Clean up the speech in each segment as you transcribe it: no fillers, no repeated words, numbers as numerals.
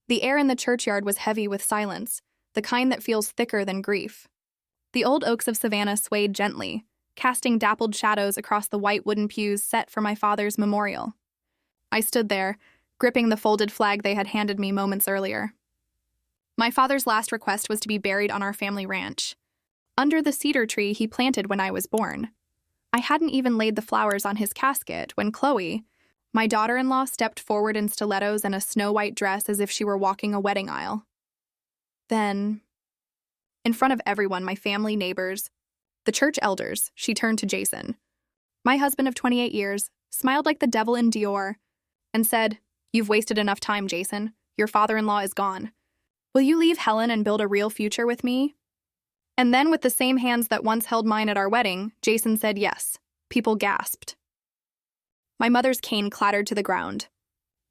The air in the churchyard was heavy with silence, the kind that feels thicker than grief. The old oaks of Savannah swayed gently, casting dappled shadows across the white wooden pews set for my father's memorial. I stood there, gripping the folded flag they had handed me moments earlier. My father's last request was to be buried on our family ranch, under the cedar tree he planted when I was born. I hadn't even laid the flowers on his casket when Chloe, my daughter-in-law, stepped forward in stilettos and a snow-white dress as if she were walking a wedding aisle. Then, in front of everyone, my family, neighbors, the church elders, she turned to Jason, my husband of 28 years, smiled like the devil in Dior, and said, "You've wasted enough time, Jason. Your father-in-law is gone. Will you leave Helen and build a real future with me?" And then, with the same hands that once held mine at our wedding, Jason said yes. People gasped. My mother's cane clattered to the ground.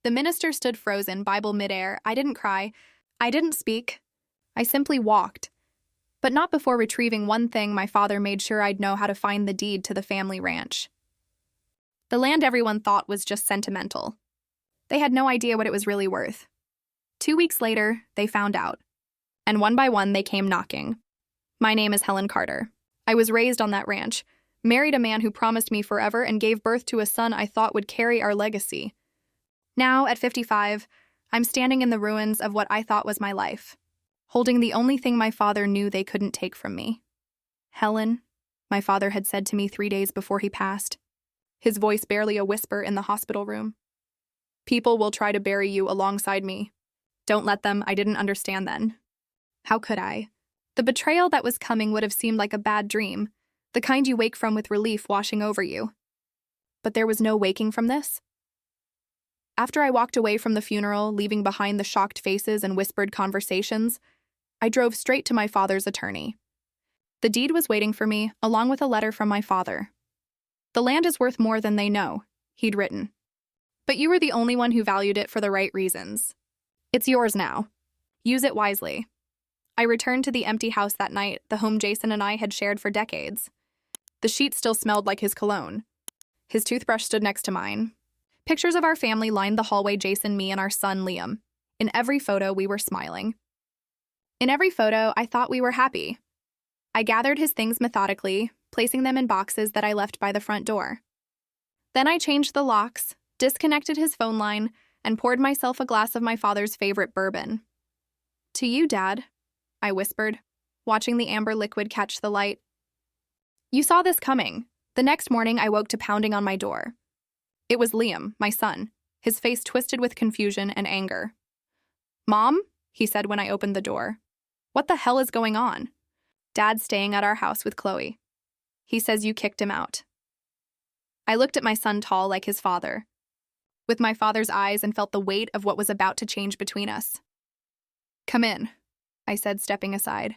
The minister stood frozen, Bible midair. I didn't cry. I didn't speak. I simply walked. But not before retrieving one thing my father made sure I'd know how to find: the deed to the family ranch. The land everyone thought was just sentimental. They had no idea what it was really worth. 2 weeks later, they found out. And one by one, they came knocking. My name is Helen Carter. I was raised on that ranch, married a man who promised me forever, and gave birth to a son I thought would carry our legacy. Now, at 55, I'm standing in the ruins of what I thought was my life, holding the only thing my father knew they couldn't take from me. "Helen," my father had said to me 3 days before he passed, his voice barely a whisper in the hospital room. "People will try to bury you alongside me. Don't let them." I didn't understand then. How could I? The betrayal that was coming would have seemed like a bad dream, the kind you wake from with relief washing over you. But there was no waking from this. After I walked away from the funeral, leaving behind the shocked faces and whispered conversations, I drove straight to my father's attorney. The deed was waiting for me, along with a letter from my father. "The land is worth more than they know," he'd written. "But you were the only one who valued it for the right reasons. It's yours now. Use it wisely." I returned to the empty house that night, the home Jason and I had shared for decades. The sheets still smelled like his cologne. His toothbrush stood next to mine. Pictures of our family lined the hallway: Jason, me, and our son, Liam. In every photo, we were smiling. In every photo, I thought we were happy. I gathered his things methodically, placing them in boxes that I left by the front door. Then I changed the locks, disconnected his phone line, and poured myself a glass of my father's favorite bourbon. "To you, Dad," I whispered, watching the amber liquid catch the light. "You saw this coming." The next morning, I woke to pounding on my door. It was Liam, my son, his face twisted with confusion and anger. "Mom?" he said when I opened the door. "What the hell is going on?" "Dad's staying at our house with Chloe. He says you kicked him out." I looked at my son, tall like his father, with my father's eyes, and felt the weight of what was about to change between us. "Come in," I said, stepping aside.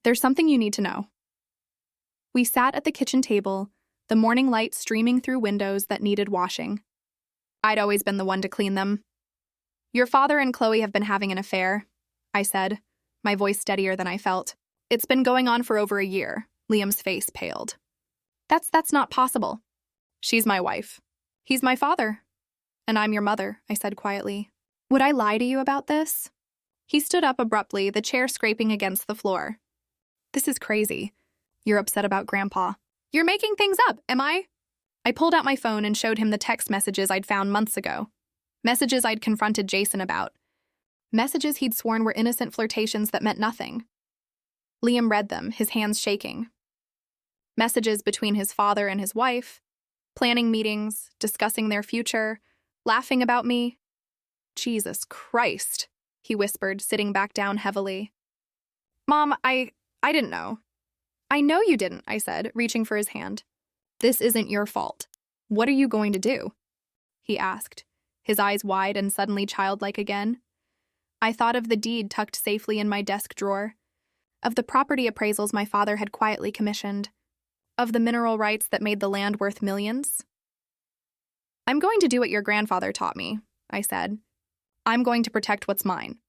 "There's something you need to know." We sat at the kitchen table, the morning light streaming through windows that needed washing. I'd always been the one to clean them. "Your father and Chloe have been having an affair," I said, my voice steadier than I felt. "It's been going on for over a year." Liam's face paled. That's not possible." "She's my wife. He's my father. And I'm your mother," I said quietly. "Would I lie to you about this?" He stood up abruptly, the chair scraping against the floor. "This is crazy. You're upset about Grandpa." "You're making things up, am I?" I pulled out my phone and showed him the text messages I'd found months ago. Messages I'd confronted Jason about. Messages he'd sworn were innocent flirtations that meant nothing. Liam read them, his hands shaking. Messages between his father and his wife, planning meetings, discussing their future, laughing about me. "Jesus Christ," he whispered, sitting back down heavily. "Mom, I didn't know." "I know you didn't," I said, reaching for his hand. "This isn't your fault. What are you going to do?" he asked, his eyes wide and suddenly childlike again. I thought of the deed tucked safely in my desk drawer, of the property appraisals my father had quietly commissioned, of the mineral rights that made the land worth millions. "I'm going to do what your grandfather taught me," I said. "I'm going to protect what's mine."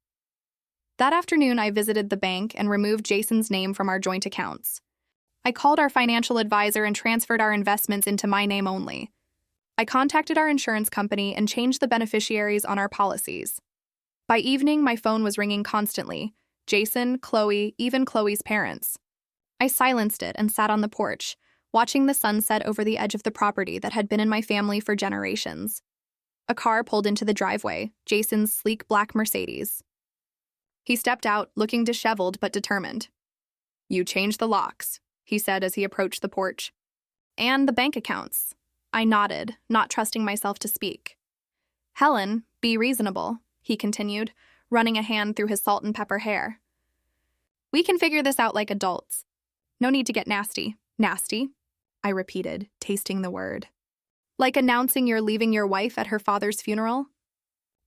That afternoon, I visited the bank and removed Jason's name from our joint accounts. I called our financial advisor and transferred our investments into my name only. I contacted our insurance company and changed the beneficiaries on our policies. By evening, my phone was ringing constantly. Jason, Chloe, even Chloe's parents. I silenced it and sat on the porch, watching the sunset over the edge of the property that had been in my family for generations. A car pulled into the driveway, Jason's sleek black Mercedes. He stepped out, looking disheveled but determined. "You changed the locks," he said as he approached the porch. "And the bank accounts." I nodded, not trusting myself to speak. "Helen, be reasonable," he continued, running a hand through his salt and pepper hair. "We can figure this out like adults. No need to get nasty." "Nasty?" I repeated, tasting the word. "Like announcing you're leaving your wife at her father's funeral?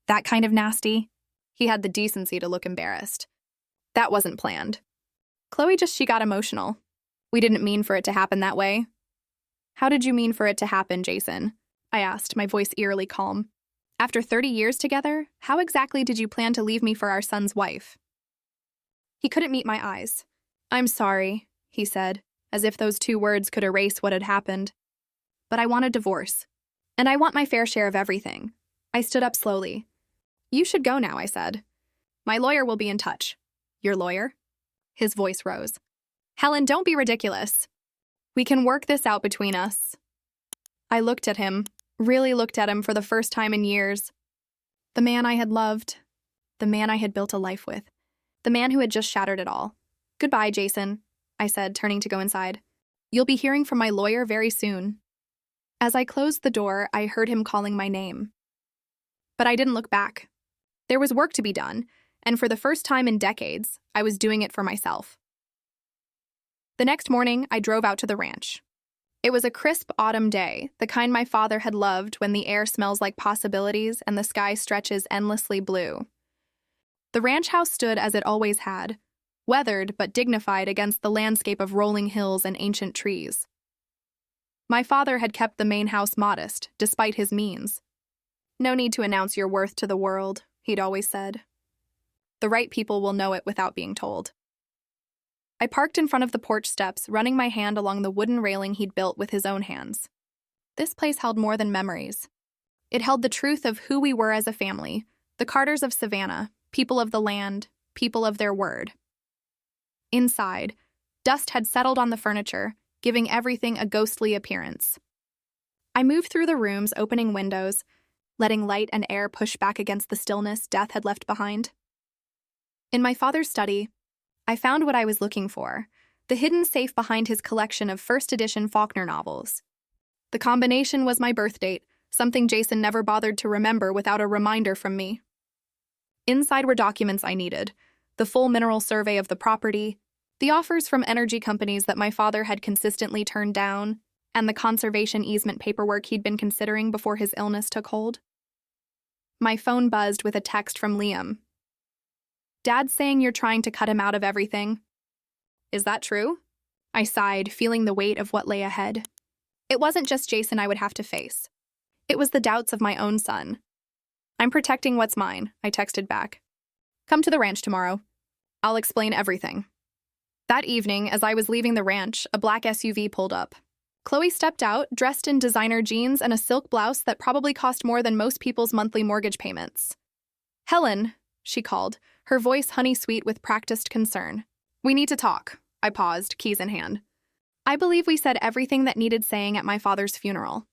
That kind of nasty?" He had the decency to look embarrassed. "That wasn't planned. She got emotional. We didn't mean for it to happen that way." "How did you mean for it to happen, Jason?" I asked, my voice eerily calm. "After 30 years together, how exactly did you plan to leave me for our son's wife?" He couldn't meet my eyes. "I'm sorry," he said, as if those 2 words could erase what had happened. "But I want a divorce. And I want my fair share of everything." I stood up slowly. "You should go now," I said. "My lawyer will be in touch." "Your lawyer?" His voice rose. "Helen, don't be ridiculous. We can work this out between us." I looked at him, really looked at him for the first time in years. The man I had loved. The man I had built a life with. The man who had just shattered it all. "Goodbye, Jason," I said, turning to go inside. "You'll be hearing from my lawyer very soon." As I closed the door, I heard him calling my name. But I didn't look back. There was work to be done, and for the first time in decades, I was doing it for myself. The next morning, I drove out to the ranch. It was a crisp autumn day, the kind my father had loved when the air smells like possibilities and the sky stretches endlessly blue. The ranch house stood as it always had, weathered but dignified against the landscape of rolling hills and ancient trees. My father had kept the main house modest, despite his means. "No need to announce your worth to the world," he'd always said. "The right people will know it without being told." I parked in front of the porch steps, running my hand along the wooden railing he'd built with his own hands. This place held more than memories. It held the truth of who we were as a family, the Carters of Savannah, people of the land, people of their word. Inside, dust had settled on the furniture, giving everything a ghostly appearance. I moved through the rooms, opening windows, letting light and air push back against the stillness death had left behind. In my father's study, I found what I was looking for, the hidden safe behind his collection of first-edition Faulkner novels. The combination was my birth date, something Jason never bothered to remember without a reminder from me. Inside were documents I needed, the full mineral survey of the property, the offers from energy companies that my father had consistently turned down, and the conservation easement paperwork he'd been considering before his illness took hold. My phone buzzed with a text from Liam. "Dad's saying you're trying to cut him out of everything." "Is that true?" I sighed, feeling the weight of what lay ahead. It wasn't just Jason I would have to face. It was the doubts of my own son. "I'm protecting what's mine," I texted back. "Come to the ranch tomorrow. I'll explain everything." That evening, as I was leaving the ranch, a black SUV pulled up. Chloe stepped out, dressed in designer jeans and a silk blouse that probably cost more than most people's monthly mortgage payments. "Helen," she called, her voice honey-sweet with practiced concern. "We need to talk." I paused, keys in hand. "I believe we said everything that needed saying at my father's funeral."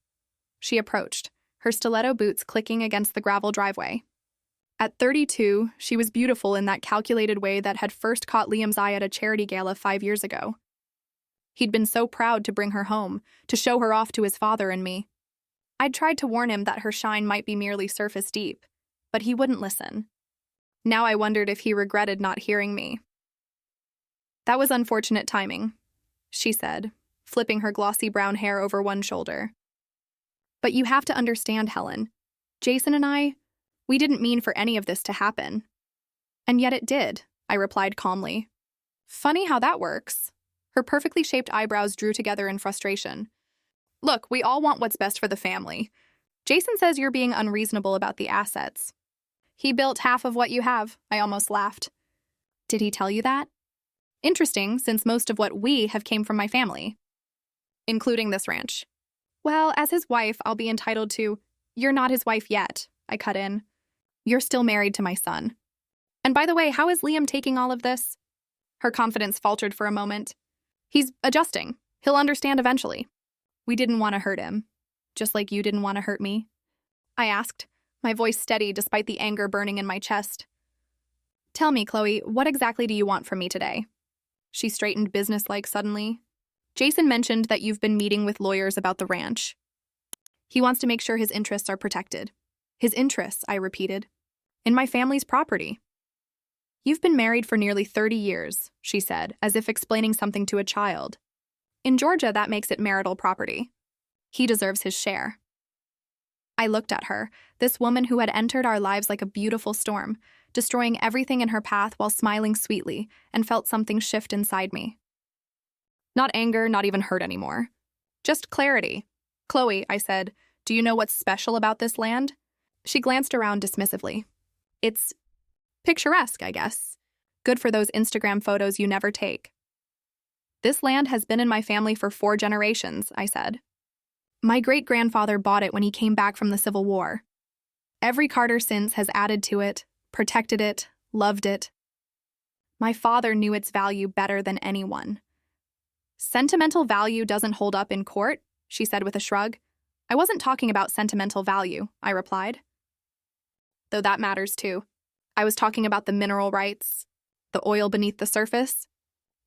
She approached, her stiletto boots clicking against the gravel driveway. At 32, she was beautiful in that calculated way that had first caught Liam's eye at a charity gala 5 years ago. He'd been so proud to bring her home, to show her off to his father and me. I'd tried to warn him that her shine might be merely surface deep, but he wouldn't listen. Now I wondered if he regretted not hearing me. "That was unfortunate timing," she said, flipping her glossy brown hair over one shoulder. "But you have to understand, Helen. Jason and we didn't mean for any of this to happen." "And yet it did," I replied calmly. "Funny how that works." Her perfectly shaped eyebrows drew together in frustration. "Look, we all want what's best for the family. Jason says you're being unreasonable about the assets." "He built half of what you have," I almost laughed. "Did he tell you that?" "Interesting, since most of what we have came from my family, including this ranch." "Well, as his wife, I'll be entitled to—" "You're not his wife yet," I cut in. You're still married to my son. And by the way, how is Liam taking all of this? Her confidence faltered for a moment. He's adjusting. He'll understand eventually. We didn't want to hurt him, just like you didn't want to hurt me. I asked, my voice steady despite the anger burning in my chest. Tell me, Chloe, what exactly do you want from me today? She straightened businesslike suddenly. Jason mentioned that you've been meeting with lawyers about the ranch. He wants to make sure his interests are protected. His interests, I repeated. In my family's property. You've been married for nearly 30 years, she said, as if explaining something to a child. In Georgia, that makes it marital property. He deserves his share. I looked at her, this woman who had entered our lives like a beautiful storm, destroying everything in her path while smiling sweetly, and felt something shift inside me. Not anger, not even hurt anymore. Just clarity. Chloe, I said, do you know what's special about this land? She glanced around dismissively. It's picturesque, I guess. Good for those Instagram photos you never take. This land has been in my family for 4 generations, I said. My great-grandfather bought it when he came back from the Civil War. Every Carter since has added to it, protected it, loved it. My father knew its value better than anyone. Sentimental value doesn't hold up in court, she said with a shrug. I wasn't talking about sentimental value, I replied. Though that matters too. I was talking about the mineral rights, the oil beneath the surface,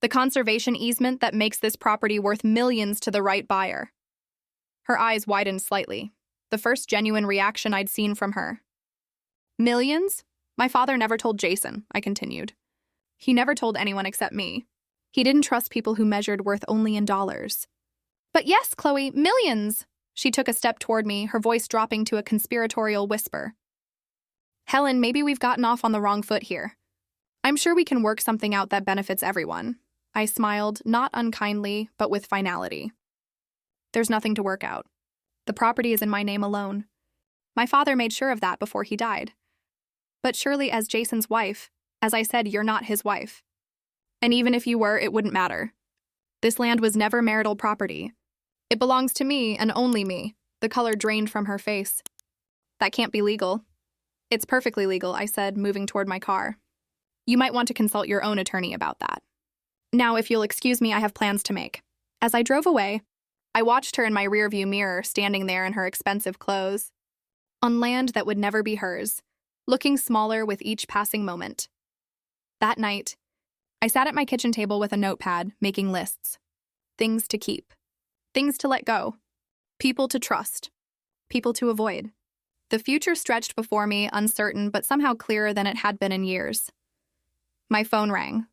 the conservation easement that makes this property worth millions to the right buyer. Her eyes widened slightly, the first genuine reaction I'd seen from her. Millions? My father never told Jason, I continued. He never told anyone except me. He didn't trust people who measured worth only in dollars. But yes, Chloe, millions! She took a step toward me, her voice dropping to a conspiratorial whisper. Helen, maybe we've gotten off on the wrong foot here. I'm sure we can work something out that benefits everyone. I smiled, not unkindly, but with finality. There's nothing to work out. The property is in my name alone. My father made sure of that before he died. But surely as Jason's wife, as I said, you're not his wife. And even if you were, it wouldn't matter. This land was never marital property. It belongs to me and only me. The color drained from her face. That can't be legal. It's perfectly legal, I said, moving toward my car. You might want to consult your own attorney about that. Now, if you'll excuse me, I have plans to make. As I drove away, I watched her in my rearview mirror, standing there in her expensive clothes, on land that would never be hers, looking smaller with each passing moment. That night, I sat at my kitchen table with a notepad, making lists. Things to keep. Things to let go. People to trust. People to avoid. The future stretched before me, uncertain but somehow clearer than it had been in years. My phone rang.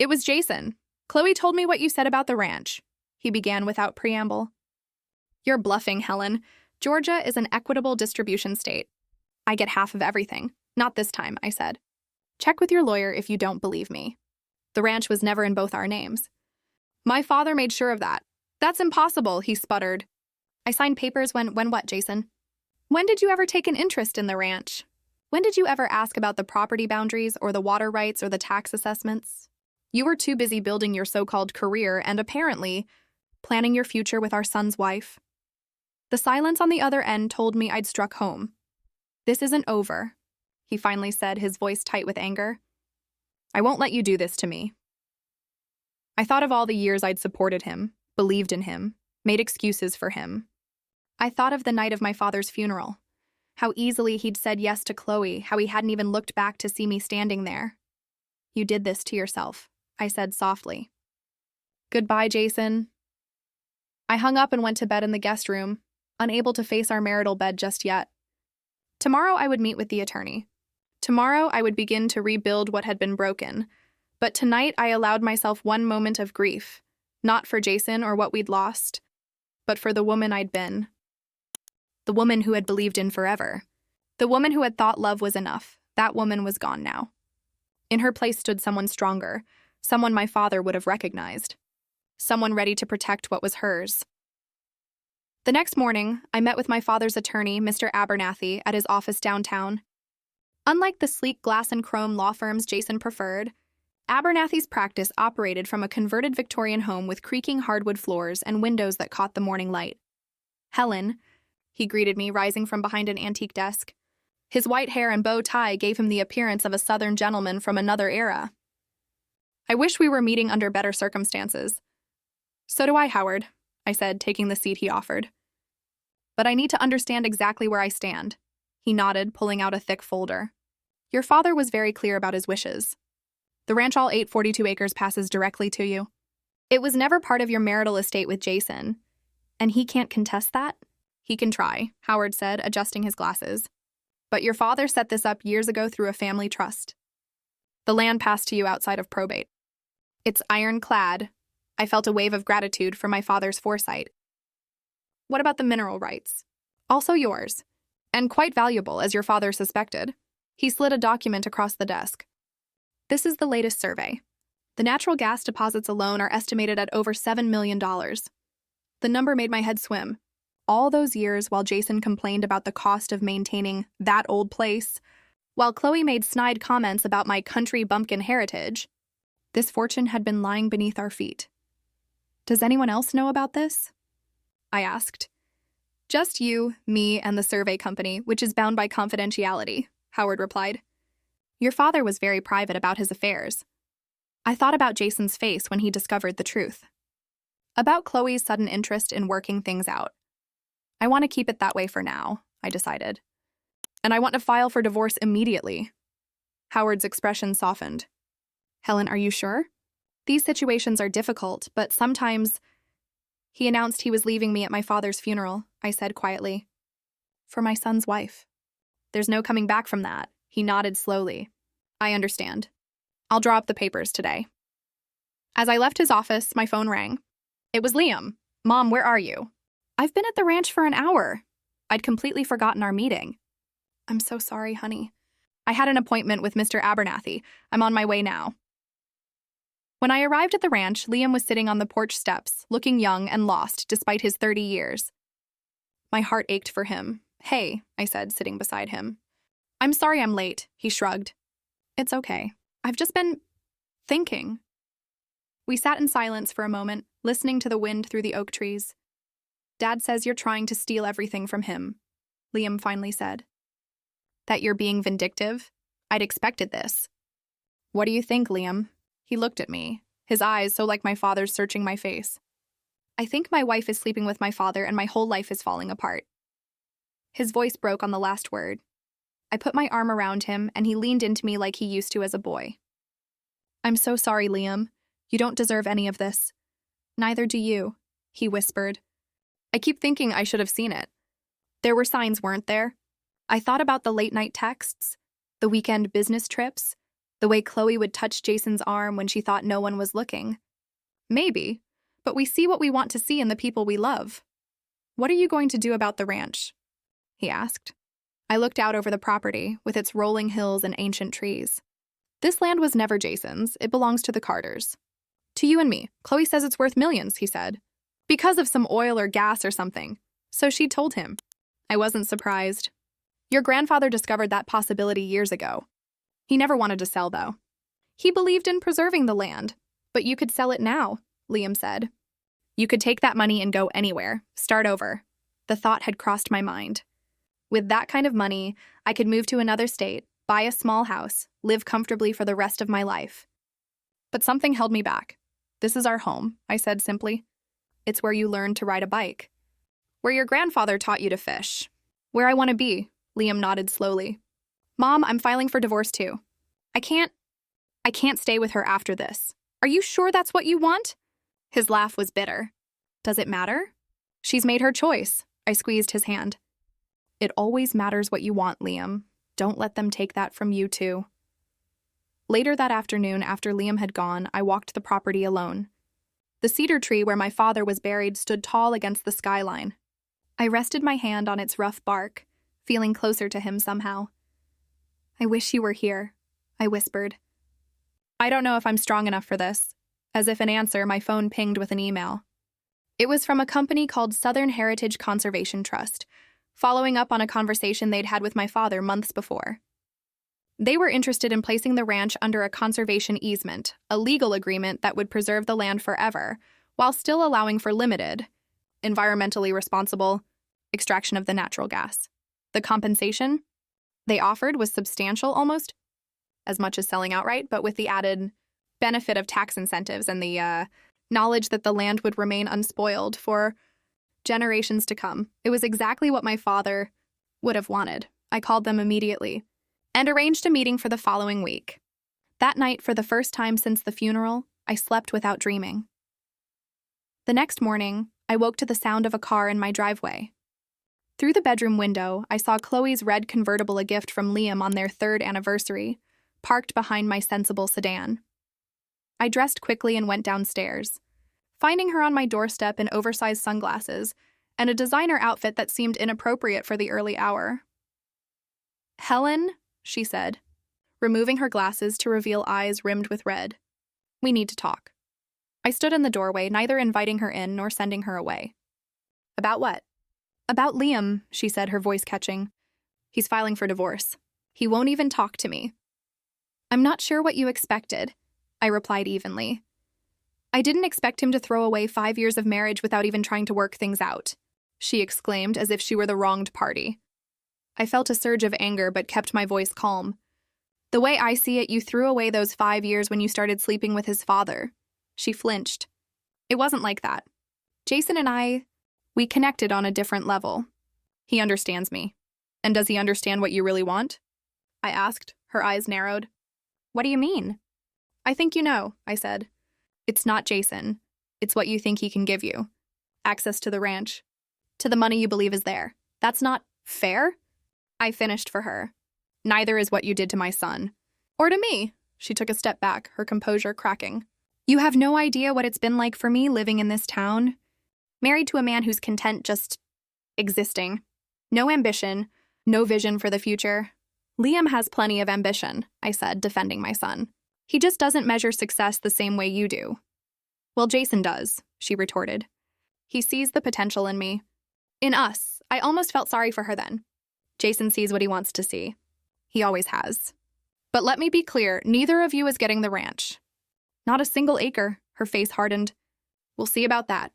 It was Jason. Chloe told me what you said about the ranch, he began without preamble. You're bluffing, Helen. Georgia is an equitable distribution state. I get half of everything. Not this time, I said. Check with your lawyer if you don't believe me. The ranch was never in both our names. My father made sure of that. That's impossible, he sputtered. I signed papers when what, Jason? When did you ever take an interest in the ranch? When did you ever ask about the property boundaries or the water rights or the tax assessments? You were too busy building your so-called career and apparently planning your future with our son's wife. The silence on the other end told me I'd struck home. This isn't over, he finally said, his voice tight with anger. I won't let you do this to me. I thought of all the years I'd supported him, believed in him, made excuses for him. I thought of the night of my father's funeral, how easily he'd said yes to Chloe, how he hadn't even looked back to see me standing there. You did this to yourself, I said softly. Goodbye, Jason. I hung up and went to bed in the guest room, unable to face our marital bed just yet. Tomorrow I would meet with the attorney. Tomorrow I would begin to rebuild what had been broken. But tonight I allowed myself one moment of grief, not for Jason or what we'd lost, but for the woman I'd been. The woman who had believed in forever. The woman who had thought love was enough. That woman was gone now. In her place stood someone stronger, someone my father would have recognized. Someone ready to protect what was hers. The next morning, I met with my father's attorney, Mr. Abernathy, at his office downtown. Unlike the sleek glass and chrome law firms Jason preferred, Abernathy's practice operated from a converted Victorian home with creaking hardwood floors and windows that caught the morning light. Helen, he greeted me, rising from behind an antique desk. His white hair and bow tie gave him the appearance of a Southern gentleman from another era. I wish we were meeting under better circumstances. So do I, Howard, I said, taking the seat he offered. But I need to understand exactly where I stand. He nodded, pulling out a thick folder. Your father was very clear about his wishes. The ranch all 842 acres passes directly to you. It was never part of your marital estate with Jason. And he can't contest that? He can try, Howard said, adjusting his glasses. But your father set this up years ago through a family trust. The land passed to you outside of probate. It's ironclad. I felt a wave of gratitude for my father's foresight. What about the mineral rights? Also yours. And quite valuable, as your father suspected. He slid a document across the desk. This is the latest survey. The natural gas deposits alone are estimated at over $7 million. The number made my head swim. All those years while Jason complained about the cost of maintaining that old place, while Chloe made snide comments about my country bumpkin heritage, this fortune had been lying beneath our feet. Does anyone else know about this? I asked. Just you, me, and the survey company, which is bound by confidentiality, Howard replied. Your father was very private about his affairs. I thought about Jason's face when he discovered the truth. About Chloe's sudden interest in working things out. I want to keep it that way for now, I decided. And I want to file for divorce immediately. Howard's expression softened. Helen, are you sure? These situations are difficult, but sometimes... He announced he was leaving me at my father's funeral, I said quietly. For my son's wife. There's no coming back from that. He nodded slowly. I understand. I'll draw up the papers today. As I left his office, my phone rang. It was Liam. Mom, where are you? I've been at the ranch for an hour. I'd completely forgotten our meeting. I'm so sorry, honey. I had an appointment with Mr. Abernathy. I'm on my way now. When I arrived at the ranch, Liam was sitting on the porch steps, looking young and lost despite his 30 years. My heart ached for him. Hey, I said, sitting beside him. I'm sorry I'm late, he shrugged. It's okay. I've just been thinking. We sat in silence for a moment, listening to the wind through the oak trees. Dad says you're trying to steal everything from him, Liam finally said. That you're being vindictive? I'd expected this. What do you think, Liam? He looked at me, his eyes so like my father's searching my face. I think my wife is sleeping with my father and my whole life is falling apart. His voice broke on the last word. I put my arm around him and he leaned into me like he used to as a boy. I'm so sorry, Liam. You don't deserve any of this. Neither do you, he whispered. I keep thinking I should have seen it. There were signs, weren't there? I thought about the late-night texts, the weekend business trips, the way Chloe would touch Jason's arm when she thought no one was looking. Maybe, but we see what we want to see in the people we love. What are you going to do about the ranch? He asked. I looked out over the property, with its rolling hills and ancient trees. This land was never Jason's. It belongs to the Carters. To you and me. Chloe says it's worth millions, he said. Because of some oil or gas or something. So she told him. I wasn't surprised. Your grandfather discovered that possibility years ago. He never wanted to sell, though. He believed in preserving the land. But you could sell it now, Liam said. You could take that money and go anywhere. Start over. The thought had crossed my mind. With that kind of money, I could move to another state, buy a small house, live comfortably for the rest of my life. But something held me back. This is our home, I said simply. It's where you learned to ride a bike. Where your grandfather taught you to fish. Where I want to be, Liam nodded slowly. Mom, I'm filing for divorce too. I can't stay with her after this. Are you sure that's what you want? His laugh was bitter. Does it matter? She's made her choice. I squeezed his hand. It always matters what you want, Liam. Don't let them take that from you too. Later that afternoon, after Liam had gone, I walked the property alone. The cedar tree where my father was buried stood tall against the skyline. I rested my hand on its rough bark, feeling closer to him somehow. I wish you were here, I whispered. I don't know if I'm strong enough for this. As if in answer, my phone pinged with an email. It was from a company called Southern Heritage Conservation Trust, following up on a conversation they'd had with my father months before. They were interested in placing the ranch under a conservation easement, a legal agreement that would preserve the land forever, while still allowing for limited, environmentally responsible, extraction of the natural gas. The compensation? they offered was substantial, almost as much as selling outright, but with the added benefit of tax incentives and the knowledge that the land would remain unspoiled for generations to come. It was exactly what my father would have wanted. I called them immediately and arranged a meeting for the following week. That night, for the first time since the funeral, I slept without dreaming. The next morning, I woke to the sound of a car in my driveway. Through the bedroom window, I saw Chloe's red convertible, a gift from Liam on their 3rd anniversary, parked behind my sensible sedan. I dressed quickly and went downstairs, finding her on my doorstep in oversized sunglasses and a designer outfit that seemed inappropriate for the early hour. "Helen," she said, removing her glasses to reveal eyes rimmed with red. "We need to talk." I stood in the doorway, neither inviting her in nor sending her away. "About what?" "About Liam," she said, her voice catching. "He's filing for divorce. He won't even talk to me." "I'm not sure what you expected," I replied evenly. "I didn't expect him to throw away 5 years of marriage without even trying to work things out," she exclaimed as if she were the wronged party. I felt a surge of anger but kept my voice calm. "The way I see it, you threw away those 5 years when you started sleeping with his father." She flinched. "It wasn't like that. Jason and we connected on a different level. He understands me." "And does he understand what you really want?" I asked, her eyes narrowed. "What do you mean?" "I think you know," I said. "It's not Jason. It's what you think he can give you. Access to the ranch. To the money you believe is there. That's not fair." I finished for her. "Neither is what you did to my son. Or to me." She took a step back, her composure cracking. "You have no idea what it's been like for me living in this town. Married to a man who's content just existing. No ambition, no vision for the future." "Liam has plenty of ambition," I said, defending my son. "He just doesn't measure success the same way you do." "Well, Jason does," she retorted. "He sees the potential in me. In us." I almost felt sorry for her then. "Jason sees what he wants to see. He always has. But let me be clear, neither of you is getting the ranch. Not a single acre." Her face hardened. "We'll see about that.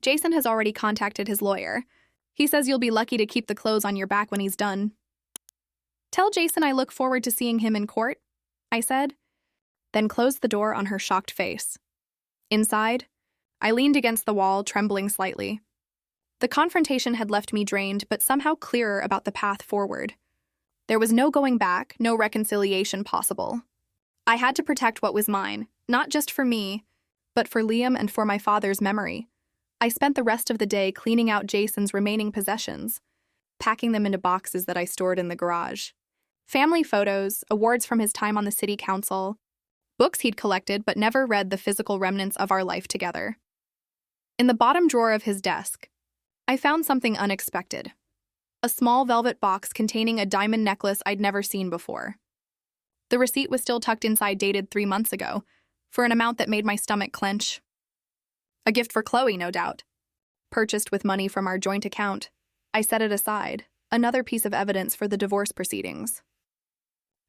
Jason has already contacted his lawyer. He says you'll be lucky to keep the clothes on your back when he's done." "Tell Jason I look forward to seeing him in court," I said, then closed the door on her shocked face. Inside, I leaned against the wall, trembling slightly. The confrontation had left me drained, but somehow clearer about the path forward. There was no going back, no reconciliation possible. I had to protect what was mine, not just for me, but for Liam and for my father's memory. I spent the rest of the day cleaning out Jason's remaining possessions, packing them into boxes that I stored in the garage. Family photos, awards from his time on the city council, books he'd collected but never read, the physical remnants of our life together. In the bottom drawer of his desk, I found something unexpected. A small velvet box containing a diamond necklace I'd never seen before. The receipt was still tucked inside, dated 3 months ago, for an amount that made my stomach clench. A gift for Chloe, no doubt. Purchased with money from our joint account. I set it aside, another piece of evidence for the divorce proceedings.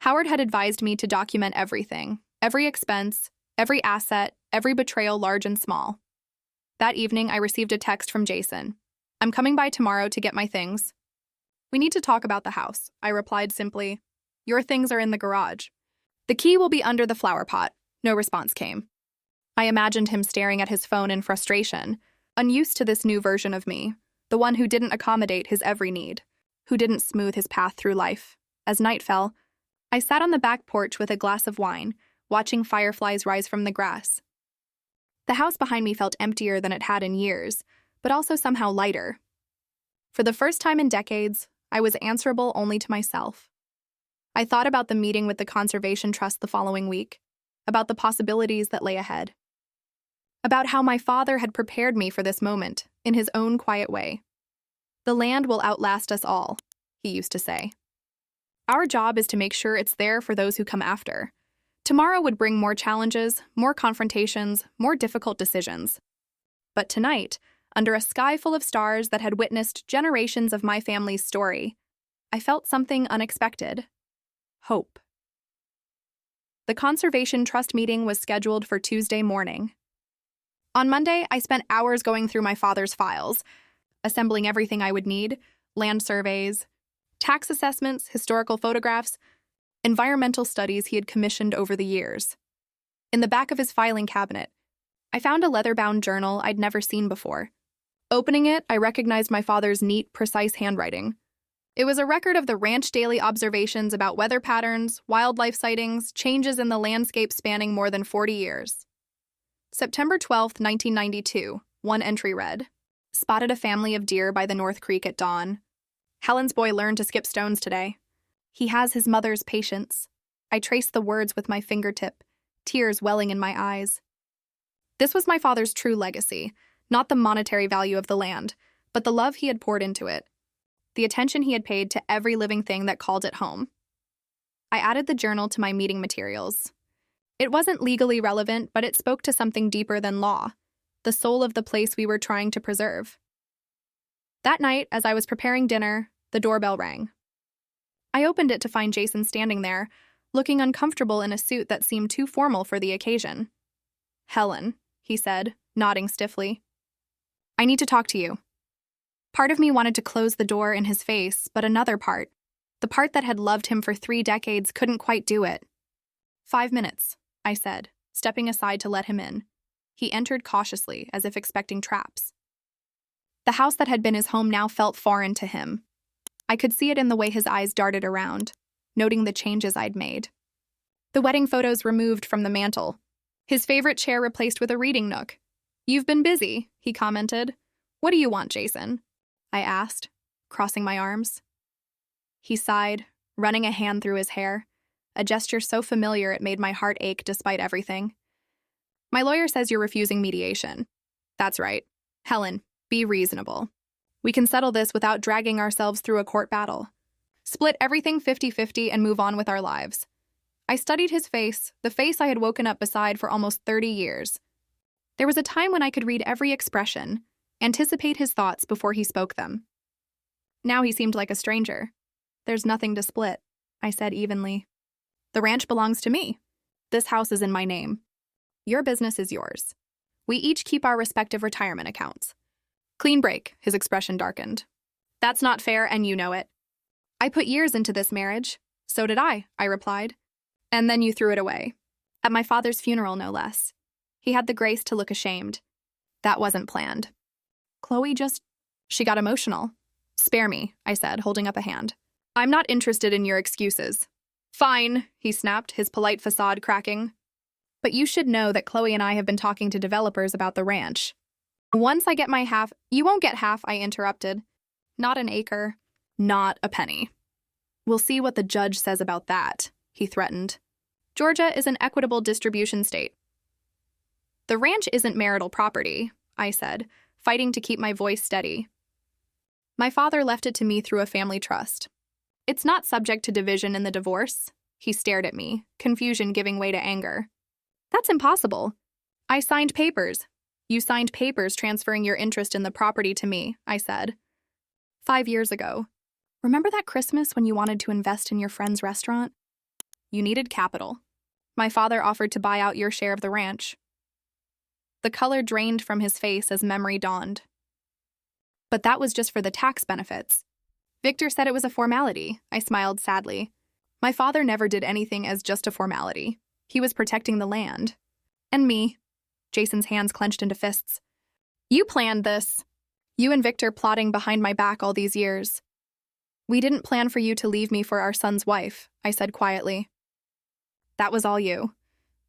Howard had advised me to document everything, every expense, every asset, every betrayal, large and small. That evening, I received a text from Jason. "I'm coming by tomorrow to get my things." "We need to talk about the house," I replied simply. "Your things are in the garage. The key will be under the flower pot." No response came. I imagined him staring at his phone in frustration, unused to this new version of me, the one who didn't accommodate his every need, who didn't smooth his path through life. As night fell, I sat on the back porch with a glass of wine, watching fireflies rise from the grass. The house behind me felt emptier than it had in years, but also somehow lighter. For the first time in decades, I was answerable only to myself. I thought about the meeting with the Conservation Trust the following week, about the possibilities that lay ahead, about how my father had prepared me for this moment in his own quiet way. "The land will outlast us all," he used to say. "Our job is to make sure it's there for those who come after." Tomorrow would bring more challenges, more confrontations, more difficult decisions. But tonight, under a sky full of stars that had witnessed generations of my family's story, I felt something unexpected. Hope. The Conservation Trust meeting was scheduled for Tuesday morning. On Monday, I spent hours going through my father's files, assembling everything I would need: land surveys, Tax assessments, historical photographs, environmental studies he had commissioned over the years. In the back of his filing cabinet, I found a leather-bound journal I'd never seen before. Opening it, I recognized my father's neat, precise handwriting. It was a record of the ranch daily observations about weather patterns, wildlife sightings, changes in the landscape spanning more than 40 years. September 12, 1992, one entry read, "Spotted a family of deer by the North Creek at dawn. Helen's boy learned to skip stones today. He has his mother's patience." I traced the words with my fingertip, tears welling in my eyes. This was my father's true legacy, not the monetary value of the land, but the love he had poured into it, the attention he had paid to every living thing that called it home. I added the journal to my meeting materials. It wasn't legally relevant, but it spoke to something deeper than law, the soul of the place we were trying to preserve. That night, as I was preparing dinner, the doorbell rang. I opened it to find Jason standing there, looking uncomfortable in a suit that seemed too formal for the occasion. "Helen," he said, nodding stiffly. "I need to talk to you." Part of me wanted to close the door in his face, but another part, the part that had loved him for 3 decades, couldn't quite do it. "5 minutes," I said, stepping aside to let him in. He entered cautiously, as if expecting traps. The house that had been his home now felt foreign to him. I could see it in the way his eyes darted around, noting the changes I'd made. The wedding photos removed from the mantel. His favorite chair replaced with a reading nook. "You've been busy," he commented. "What do you want, Jason?" I asked, crossing my arms. He sighed, running a hand through his hair, a gesture so familiar it made my heart ache despite everything. "My lawyer says you're refusing mediation." "That's right. Helen, be reasonable. We can settle this without dragging ourselves through a court battle. Split everything 50-50 and move on with our lives." I studied his face, the face I had woken up beside for almost 30 years. There was a time when I could read every expression, anticipate his thoughts before he spoke them. Now he seemed like a stranger. "There's nothing to split," I said evenly. "The ranch belongs to me. This house is in my name. Your business is yours. We each keep our respective retirement accounts." "Clean break," his expression darkened. "That's not fair, and you know it." "I put years into this marriage." "So did I replied. "And then you threw it away. At my father's funeral, no less." He had the grace to look ashamed. "That wasn't planned. Chloe She got emotional. "Spare me," I said, holding up a hand. "I'm not interested in your excuses." "Fine," he snapped, his polite facade cracking. "But you should know that Chloe and I have been talking to developers about the ranch. Once I get my half—" "You won't get half," I interrupted. "Not an acre. Not a penny." "We'll see what the judge says about that," he threatened. "Georgia is an equitable distribution state." "The ranch isn't marital property," I said, fighting to keep my voice steady. "My father left it to me through a family trust. It's not subject to division in the divorce." He stared at me, confusion giving way to anger. "That's impossible." "I signed papers." "You signed papers transferring your interest in the property to me," I said. 5 years ago. Remember that Christmas when you wanted to invest in your friend's restaurant? You needed capital. My father offered to buy out your share of the ranch." The color drained from his face as memory dawned. "But that was just for the tax benefits." "Victor said it was a formality," I smiled sadly. "My father never did anything as just a formality. He was protecting the land. And me." Jason's hands clenched into fists. "You planned this. You and Victor plotting behind my back all these years." "We didn't plan for you to leave me for our son's wife," I said quietly. "That was all you."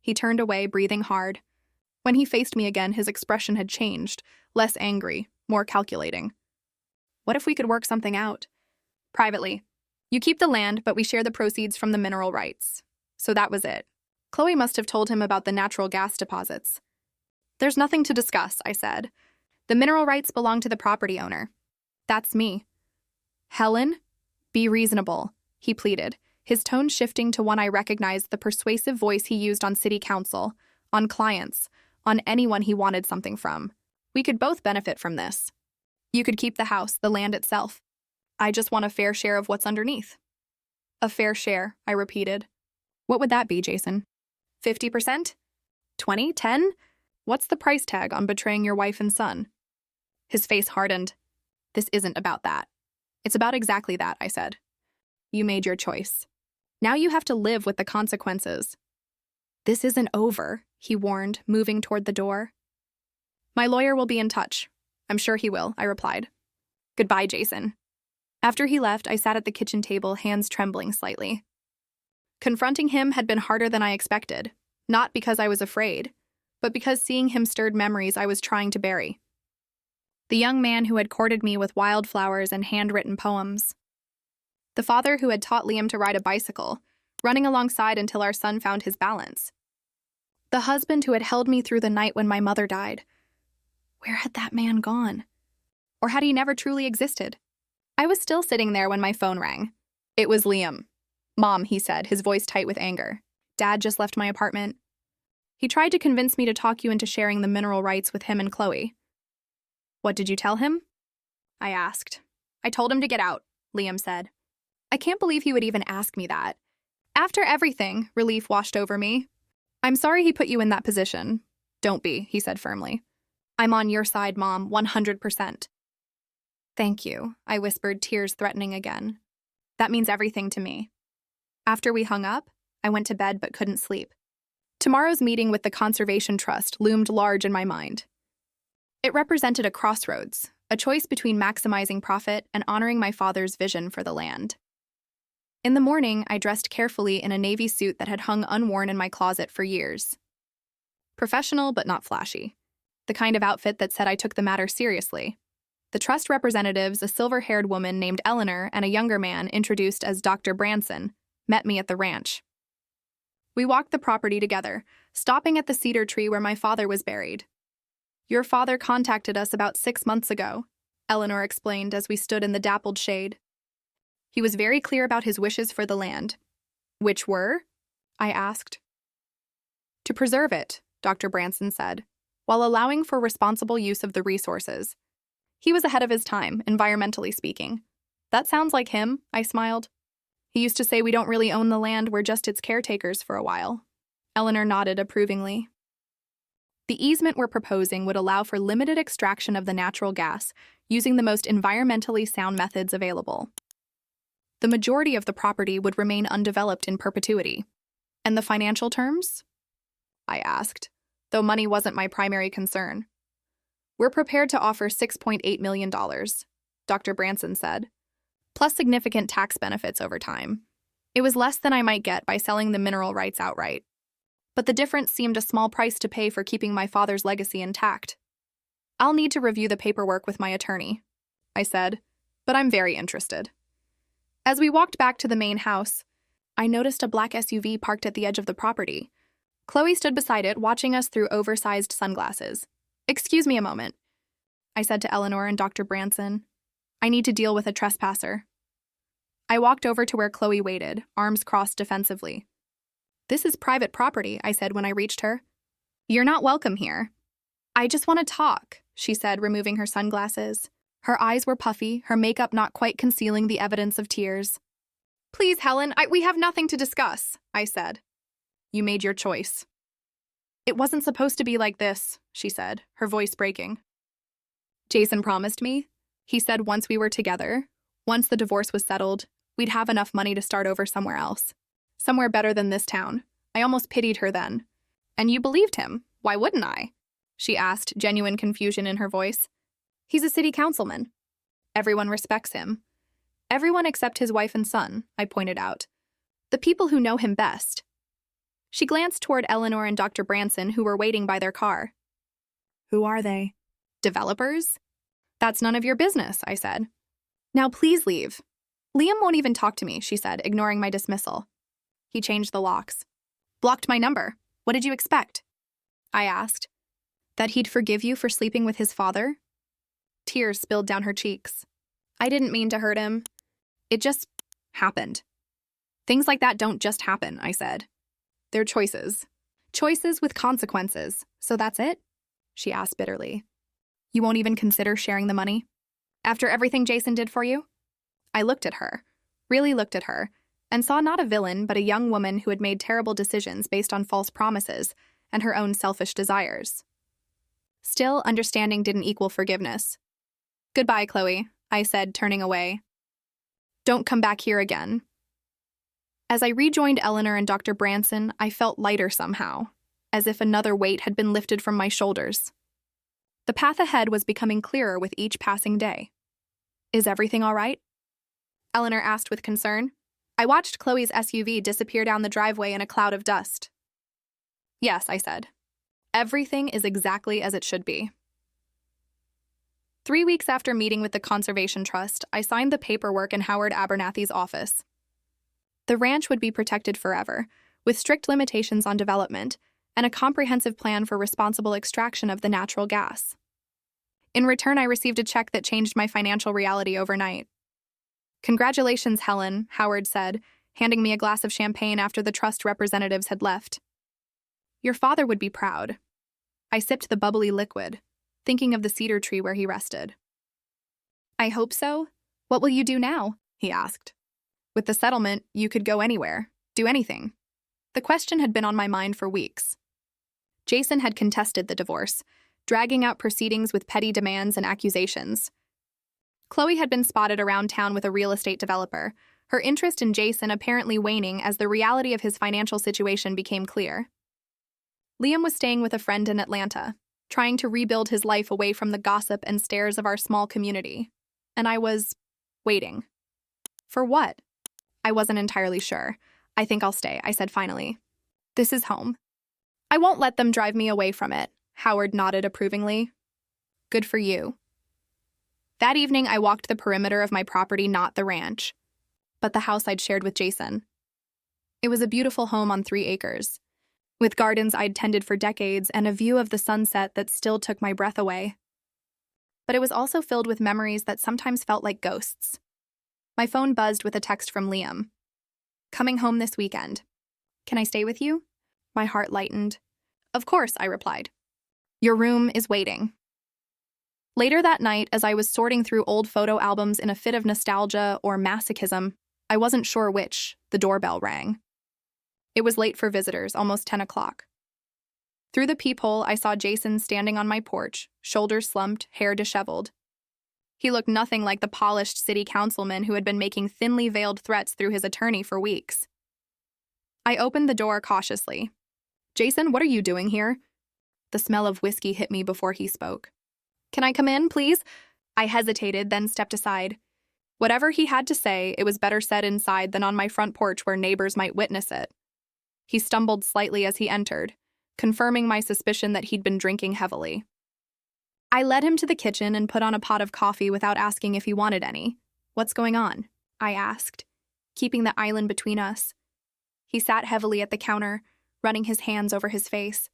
He turned away, breathing hard. When he faced me again, his expression had changed, less angry, more calculating. "What if we could work something out? Privately. You keep the land, but we share the proceeds from the mineral rights." So that was it. Chloe must have told him about the natural gas deposits. "There's nothing to discuss," I said. "The mineral rights belong to the property owner. That's me." "Helen, be reasonable," he pleaded, his tone shifting to one I recognized, the persuasive voice he used on city council, on clients, on anyone he wanted something from. "We could both benefit from this. You could keep the house, the land itself. I just want a fair share of what's underneath." "A fair share," I repeated. "What would that be, Jason? 50%? 20? 10? What's the price tag on betraying your wife and son?" His face hardened. "This isn't about that." "It's about exactly that," I said. You made your choice. Now you have to live with the consequences. This isn't over, he warned, moving toward the door. My lawyer will be in touch. I'm sure he will, I replied. Goodbye, Jason. After he left, I sat at the kitchen table, hands trembling slightly. Confronting him had been harder than I expected, not because I was afraid, but because seeing him stirred memories I was trying to bury. The young man who had courted me with wildflowers and handwritten poems. The father who had taught Liam to ride a bicycle, running alongside until our son found his balance. The husband who had held me through the night when my mother died. Where had that man gone? Or had he never truly existed? I was still sitting there when my phone rang. It was Liam. Mom, he said, his voice tight with anger. Dad just left my apartment. He tried to convince me to talk you into sharing the mineral rights with him and Chloe. What did you tell him? I asked. I told him to get out, Liam said. I can't believe he would even ask me that. After everything, relief washed over me. I'm sorry he put you in that position. Don't be, he said firmly. I'm on your side, Mom, 100%. Thank you, I whispered, tears threatening again. That means everything to me. After we hung up, I went to bed but couldn't sleep. Tomorrow's meeting with the Conservation Trust loomed large in my mind. It represented a crossroads, a choice between maximizing profit and honoring my father's vision for the land. In the morning, I dressed carefully in a navy suit that had hung unworn in my closet for years. Professional but not flashy. The kind of outfit that said I took the matter seriously. The trust representatives, a silver-haired woman named Eleanor and a younger man introduced as Dr. Branson, met me at the ranch. We walked the property together, stopping at the cedar tree where my father was buried. Your father contacted us about 6 months ago, Eleanor explained as we stood in the dappled shade. He was very clear about his wishes for the land. Which were? I asked. To preserve it, Dr. Branson said, while allowing for responsible use of the resources. He was ahead of his time, environmentally speaking. That sounds like him, I smiled. He used to say we don't really own the land, we're just its caretakers for a while. Eleanor nodded approvingly. The easement we're proposing would allow for limited extraction of the natural gas using the most environmentally sound methods available. The majority of the property would remain undeveloped in perpetuity. And the financial terms? I asked, though money wasn't my primary concern. We're prepared to offer $6.8 million, Dr. Branson said, plus significant tax benefits over time. It was less than I might get by selling the mineral rights outright. But the difference seemed a small price to pay for keeping my father's legacy intact. I'll need to review the paperwork with my attorney, I said, but I'm very interested. As we walked back to the main house, I noticed a black SUV parked at the edge of the property. Chloe stood beside it, watching us through oversized sunglasses. Excuse me a moment, I said to Eleanor and Dr. Branson. I need to deal with a trespasser. I walked over to where Chloe waited, arms crossed defensively. This is private property, I said when I reached her. You're not welcome here. I just want to talk, she said, removing her sunglasses. Her eyes were puffy, her makeup not quite concealing the evidence of tears. Please, Helen, we have nothing to discuss, I said. You made your choice. It wasn't supposed to be like this, she said, her voice breaking. Jason promised me. He said once we were together, once the divorce was settled, we'd have enough money to start over somewhere else. Somewhere better than this town. I almost pitied her then. And you believed him. Why wouldn't I? She asked, genuine confusion in her voice. He's a city councilman. Everyone respects him. Everyone except his wife and son, I pointed out. The people who know him best. She glanced toward Eleanor and Dr. Branson, who were waiting by their car. Who are they? Developers? That's none of your business, I said. Now please leave. Liam won't even talk to me, she said, ignoring my dismissal. He changed the locks. Blocked my number. What did you expect? I asked. That he'd forgive you for sleeping with his father? Tears spilled down her cheeks. I didn't mean to hurt him. It just happened. Things like that don't just happen, I said. They're choices. Choices with consequences. So that's it? She asked bitterly. You won't even consider sharing the money? After everything Jason did for you? I looked at her, really looked at her, and saw not a villain but a young woman who had made terrible decisions based on false promises and her own selfish desires. Still, understanding didn't equal forgiveness. Goodbye, Chloe, I said, turning away. Don't come back here again. As I rejoined Eleanor and Dr. Branson, I felt lighter somehow, as if another weight had been lifted from my shoulders. The path ahead was becoming clearer with each passing day. "Is everything all right?" Eleanor asked with concern. I watched Chloe's SUV disappear down the driveway in a cloud of dust. "Yes," I said. "Everything is exactly as it should be." 3 weeks after meeting with the Conservation Trust, I signed the paperwork in Howard Abernathy's office. The ranch would be protected forever, with strict limitations on development and a comprehensive plan for responsible extraction of the natural gas. In return, I received a check that changed my financial reality overnight. "Congratulations, Helen," Howard said, handing me a glass of champagne after the trust representatives had left. "Your father would be proud." I sipped the bubbly liquid, thinking of the cedar tree where he rested. "I hope so. What will you do now?" he asked. "With the settlement, you could go anywhere, do anything." The question had been on my mind for weeks. Jason had contested the divorce, dragging out proceedings with petty demands and accusations. Chloe had been spotted around town with a real estate developer, her interest in Jason apparently waning as the reality of his financial situation became clear. Liam was staying with a friend in Atlanta, trying to rebuild his life away from the gossip and stares of our small community. And I was waiting. For what? I wasn't entirely sure. "I think I'll stay," I said finally. "This is home." "I won't let them drive me away from it," Howard nodded approvingly. "Good for you." That evening, I walked the perimeter of my property, not the ranch, but the house I'd shared with Jason. It was a beautiful home on 3 acres, with gardens I'd tended for decades and a view of the sunset that still took my breath away. But it was also filled with memories that sometimes felt like ghosts. My phone buzzed with a text from Liam. "Coming home this weekend. Can I stay with you?" My heart lightened. "Of course," I replied. "Your room is waiting." Later that night, as I was sorting through old photo albums in a fit of nostalgia or masochism, I wasn't sure which, the doorbell rang. It was late for visitors, almost 10 o'clock. Through the peephole, I saw Jason standing on my porch, shoulders slumped, hair disheveled. He looked nothing like the polished city councilman who had been making thinly veiled threats through his attorney for weeks. I opened the door cautiously. "Jason, what are you doing here?" The smell of whiskey hit me before he spoke. "Can I come in, please?" I hesitated, then stepped aside. Whatever he had to say, it was better said inside than on my front porch where neighbors might witness it. He stumbled slightly as he entered, confirming my suspicion that he'd been drinking heavily. I led him to the kitchen and put on a pot of coffee without asking if he wanted any. "What's going on?" I asked, keeping the island between us. He sat heavily at the counter, running his hands over his face.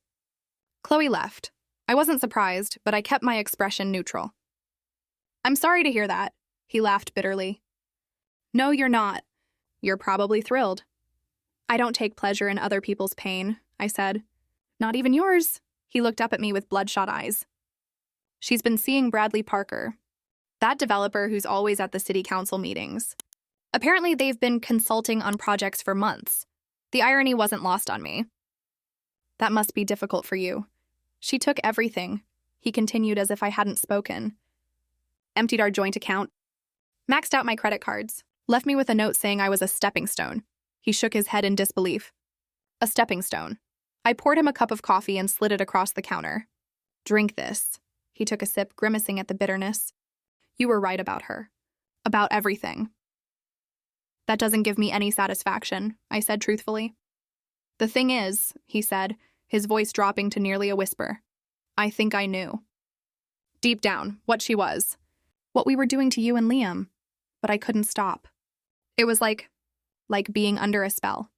Chloe left. I wasn't surprised, but I kept my expression neutral. "I'm sorry to hear that," he laughed bitterly. "No, you're not. You're probably thrilled." "I don't take pleasure in other people's pain," I said. "Not even yours." He looked up at me with bloodshot eyes. "She's been seeing Bradley Parker, that developer who's always at the city council meetings. Apparently they've been consulting on projects for months. The irony wasn't lost on me." "That must be difficult for you. She took everything," he continued as if I hadn't spoken. "Emptied our joint account, maxed out my credit cards, left me with a note saying I was a stepping stone." He shook his head in disbelief. "A stepping stone." I poured him a cup of coffee and slid it across the counter. "Drink this." He took a sip, grimacing at the bitterness. "You were right about her. About everything." "That doesn't give me any satisfaction," I said truthfully. "The thing is," he said, his voice dropping to nearly a whisper, "I think I knew. Deep down, what she was. What we were doing to you and Liam. But I couldn't stop. It was like being under a spell."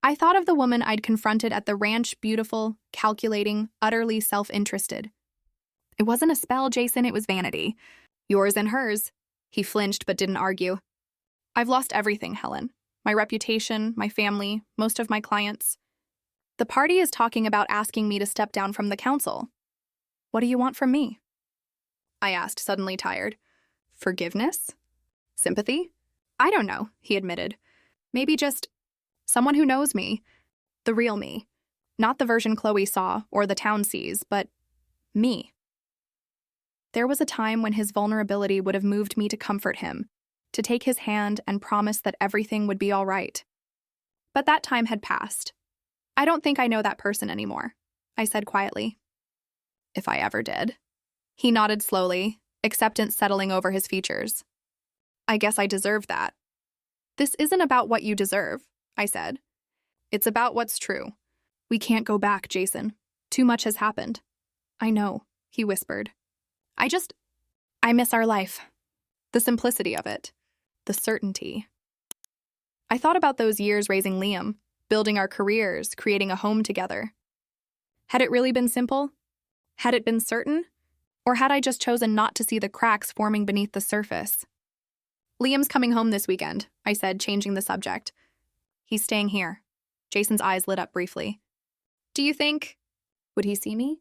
I thought of the woman I'd confronted at the ranch, beautiful, calculating, utterly self-interested. "It wasn't a spell, Jason, it was vanity. Yours and hers." He flinched but didn't argue. "I've lost everything, Helen. My reputation, my family, most of my clients. The party is talking about asking me to step down from the council. What do you want from me?" I asked, suddenly tired. "Forgiveness? Sympathy? I don't know," he admitted. "Maybe just someone who knows me. The real me. Not the version Chloe saw or the town sees, but me." There was a time when his vulnerability would have moved me to comfort him, to take his hand and promise that everything would be all right. But that time had passed. I don't think I know that person anymore, I said quietly. If I ever did. He nodded slowly, acceptance settling over his features. I guess I deserve that. This isn't about what you deserve, I said. It's about what's true. We can't go back, Jason. Too much has happened. I know, he whispered. I miss our life. The simplicity of it. The certainty. I thought about those years raising Liam, building our careers, creating a home together. Had it really been simple? Had it been certain? Or had I just chosen not to see the cracks forming beneath the surface? Liam's coming home this weekend, I said, changing the subject. He's staying here. Jason's eyes lit up briefly. Do you think... Would he see me?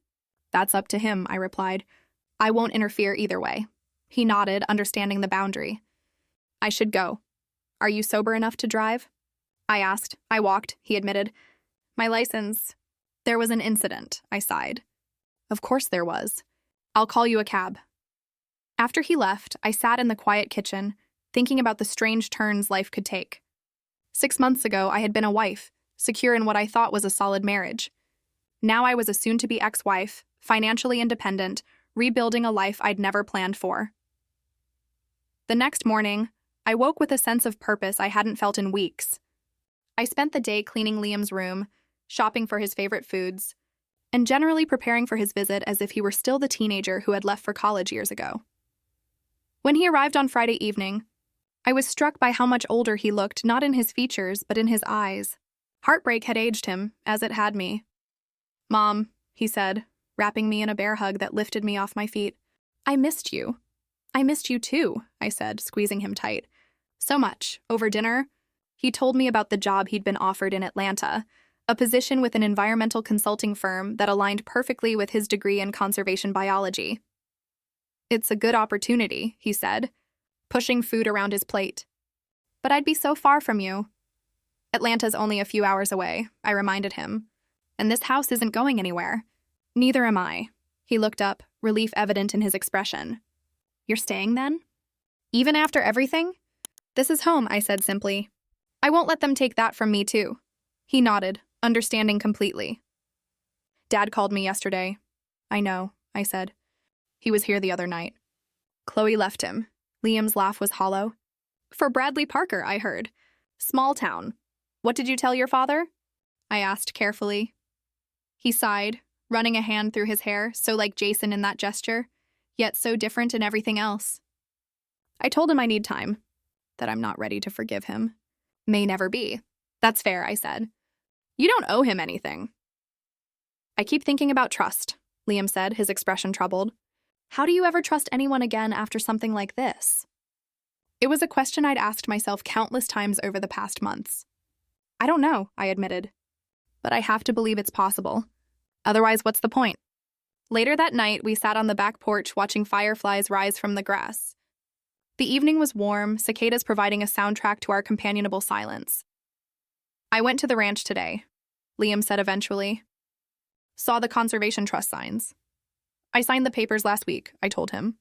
That's up to him, I replied. I won't interfere either way. He nodded, understanding the boundary. I should go. Are you sober enough to drive? I asked. I walked, he admitted. My license... There was an incident, I sighed. Of course there was. I'll call you a cab. After he left, I sat in the quiet kitchen, thinking about the strange turns life could take. 6 months ago, I had been a wife, secure in what I thought was a solid marriage. Now I was a soon-to-be ex-wife, financially independent, rebuilding a life I'd never planned for. The next morning, I woke with a sense of purpose I hadn't felt in weeks. I spent the day cleaning Liam's room, shopping for his favorite foods, and generally preparing for his visit as if he were still the teenager who had left for college years ago. When he arrived on Friday evening, I was struck by how much older he looked, not in his features, but in his eyes. Heartbreak had aged him, as it had me. Mom, he said, wrapping me in a bear hug that lifted me off my feet. I missed you. I missed you too, I said, squeezing him tight. So much. Over dinner, he told me about the job he'd been offered in Atlanta, a position with an environmental consulting firm that aligned perfectly with his degree in conservation biology. It's a good opportunity, he said, pushing food around his plate. But I'd be so far from you. Atlanta's only a few hours away, I reminded him. And this house isn't going anywhere. Neither am I. He looked up, relief evident in his expression. You're staying then? Even after everything? This is home, I said simply. I won't let them take that from me too. He nodded, understanding completely. Dad called me yesterday. I know, I said. He was here the other night. Chloe left him. Liam's laugh was hollow. For Bradley Parker, I heard. Small town. What did you tell your father? I asked carefully. He sighed, running a hand through his hair, so like Jason in that gesture, yet so different in everything else. I told him I need time, that I'm not ready to forgive him. May never be. That's fair, I said. You don't owe him anything. I keep thinking about trust, Liam said, his expression troubled. How do you ever trust anyone again after something like this? It was a question I'd asked myself countless times over the past months. I don't know, I admitted. But I have to believe it's possible. Otherwise, what's the point? Later that night, we sat on the back porch watching fireflies rise from the grass. The evening was warm, cicadas providing a soundtrack to our companionable silence. I went to the ranch today, Liam said eventually. Saw the Conservation Trust signs. I signed the papers last week, I told him.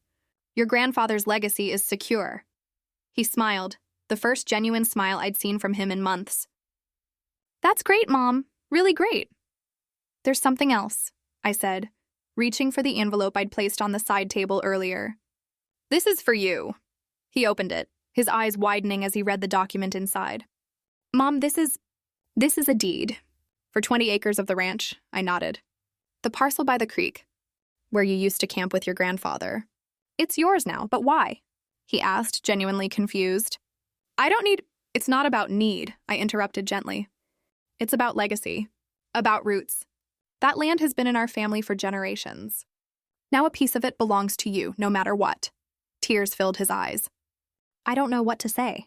Your grandfather's legacy is secure. He smiled, the first genuine smile I'd seen from him in months. That's great, Mom. Really great. There's something else, I said, reaching for the envelope I'd placed on the side table earlier. This is for you. He opened it, his eyes widening as he read the document inside. Mom, this is a deed. For 20 acres of the ranch, I nodded. The parcel by the creek, where you used to camp with your grandfather. It's yours now, but why? He asked, genuinely confused. It's not about need, I interrupted gently. It's about legacy, about roots. That land has been in our family for generations. Now a piece of it belongs to you, no matter what. Tears filled his eyes. I don't know what to say.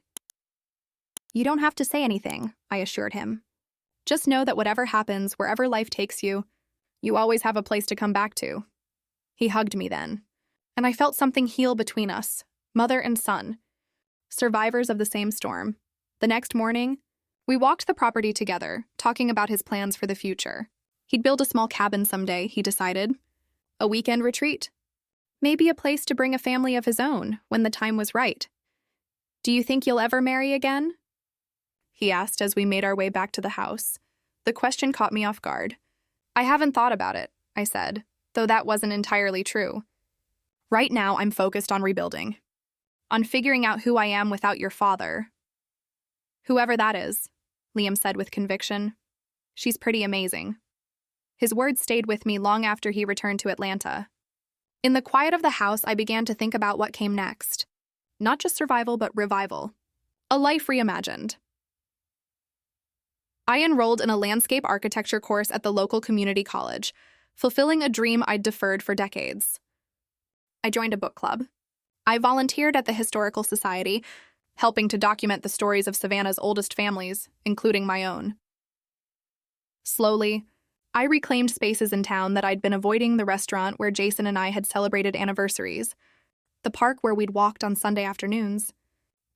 You don't have to say anything, I assured him. Just know that whatever happens, wherever life takes you, you always have a place to come back to. He hugged me then, and I felt something heal between us, mother and son, survivors of the same storm. The next morning, we walked the property together, talking about his plans for the future. He'd build a small cabin someday, he decided. A weekend retreat. Maybe a place to bring a family of his own when the time was right. Do you think you'll ever marry again? He asked as we made our way back to the house. The question caught me off guard. I haven't thought about it, I said, though that wasn't entirely true. Right now, I'm focused on rebuilding. On figuring out who I am without your father. Whoever that is, Liam said with conviction. She's pretty amazing. His words stayed with me long after he returned to Atlanta. In the quiet of the house, I began to think about what came next. Not just survival, but revival. A life reimagined. I enrolled in a landscape architecture course at the local community college, fulfilling a dream I'd deferred for decades. I joined a book club. I volunteered at the Historical Society, helping to document the stories of Savannah's oldest families, including my own. Slowly, I reclaimed spaces in town that I'd been avoiding: the restaurant where Jason and I had celebrated anniversaries, the park where we'd walked on Sunday afternoons,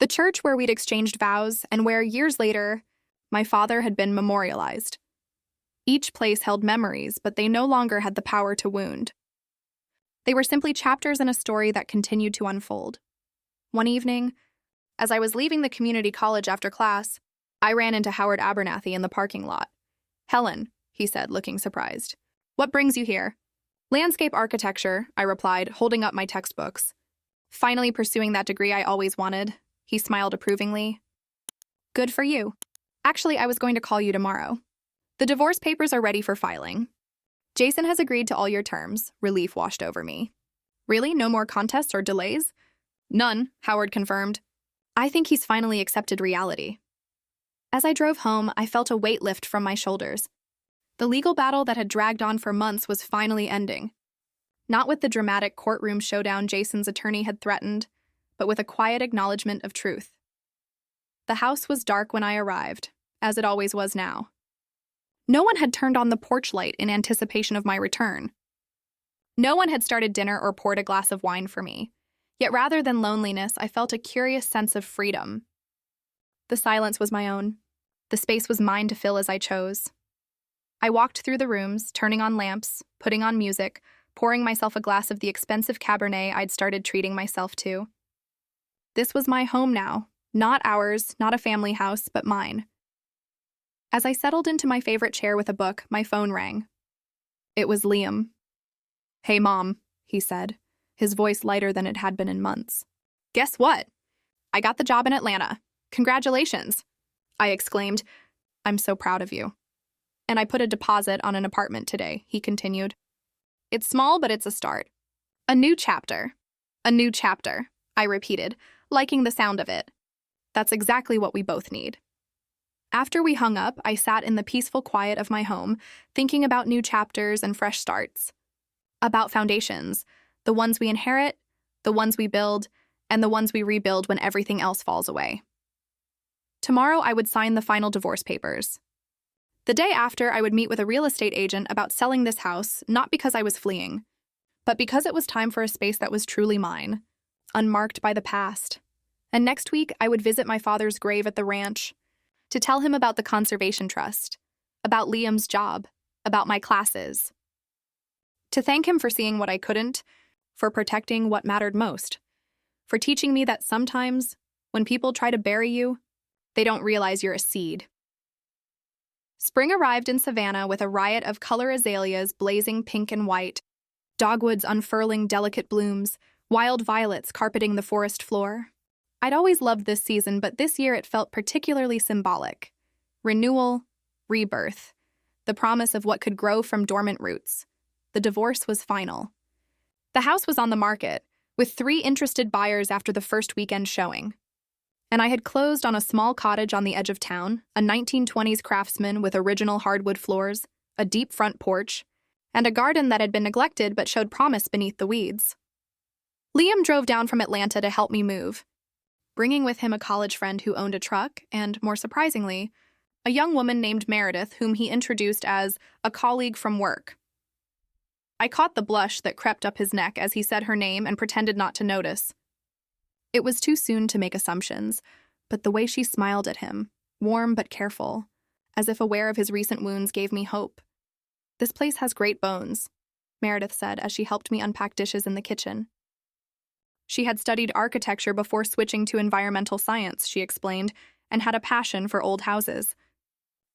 the church where we'd exchanged vows, and where, years later, my father had been memorialized. Each place held memories, but they no longer had the power to wound. They were simply chapters in a story that continued to unfold. One evening, as I was leaving the community college after class, I ran into Howard Abernathy in the parking lot. "Helen," he said, looking surprised. "What brings you here?" "Landscape architecture," I replied, holding up my textbooks. "Finally pursuing that degree I always wanted." He smiled approvingly. "Good for you. Actually, I was going to call you tomorrow. The divorce papers are ready for filing. Jason has agreed to all your terms." Relief washed over me. "Really? No more contests or delays?" "None," Howard confirmed. "I think he's finally accepted reality." As I drove home, I felt a weight lift from my shoulders. The legal battle that had dragged on for months was finally ending. Not with the dramatic courtroom showdown Jason's attorney had threatened, but with a quiet acknowledgement of truth. The house was dark when I arrived, as it always was now. No one had turned on the porch light in anticipation of my return. No one had started dinner or poured a glass of wine for me. Yet rather than loneliness, I felt a curious sense of freedom. The silence was my own. The space was mine to fill as I chose. I walked through the rooms, turning on lamps, putting on music, pouring myself a glass of the expensive Cabernet I'd started treating myself to. This was my home now. Not ours, not a family house, but mine. As I settled into my favorite chair with a book, my phone rang. It was Liam. "Hey, Mom," he said, his voice lighter than it had been in months. "Guess what? I got the job in Atlanta. Congratulations," I exclaimed. "I'm so proud of you." "And I put a deposit on an apartment today," he continued. "It's small, but it's a start. A new chapter. A new chapter," I repeated, liking the sound of it. That's exactly what we both need. After we hung up, I sat in the peaceful quiet of my home, thinking about new chapters and fresh starts. About foundations, the ones we inherit, the ones we build, and the ones we rebuild when everything else falls away. Tomorrow, I would sign the final divorce papers. The day after, I would meet with a real estate agent about selling this house, not because I was fleeing, but because it was time for a space that was truly mine, unmarked by the past. And next week, I would visit my father's grave at the ranch to tell him about the Conservation Trust, about Liam's job, about my classes. To thank him for seeing what I couldn't, for protecting what mattered most, for teaching me that sometimes, when people try to bury you, they don't realize you're a seed. Spring arrived in Savannah with a riot of color azaleas blazing pink and white, dogwoods unfurling delicate blooms, wild violets carpeting the forest floor. I'd always loved this season, but this year it felt particularly symbolic. Renewal, rebirth, the promise of what could grow from dormant roots. The divorce was final. The house was on the market, with 3 interested buyers after the first weekend showing. And I had closed on a small cottage on the edge of town, a 1920s craftsman with original hardwood floors, a deep front porch, and a garden that had been neglected but showed promise beneath the weeds. Liam drove down from Atlanta to help me move, bringing with him a college friend who owned a truck and, more surprisingly, a young woman named Meredith whom he introduced as a colleague from work. I caught the blush that crept up his neck as he said her name and pretended not to notice. It was too soon to make assumptions, but the way she smiled at him, warm but careful, as if aware of his recent wounds, gave me hope. "This place has great bones," Meredith said as she helped me unpack dishes in the kitchen. She had studied architecture before switching to environmental science, she explained, and had a passion for old houses.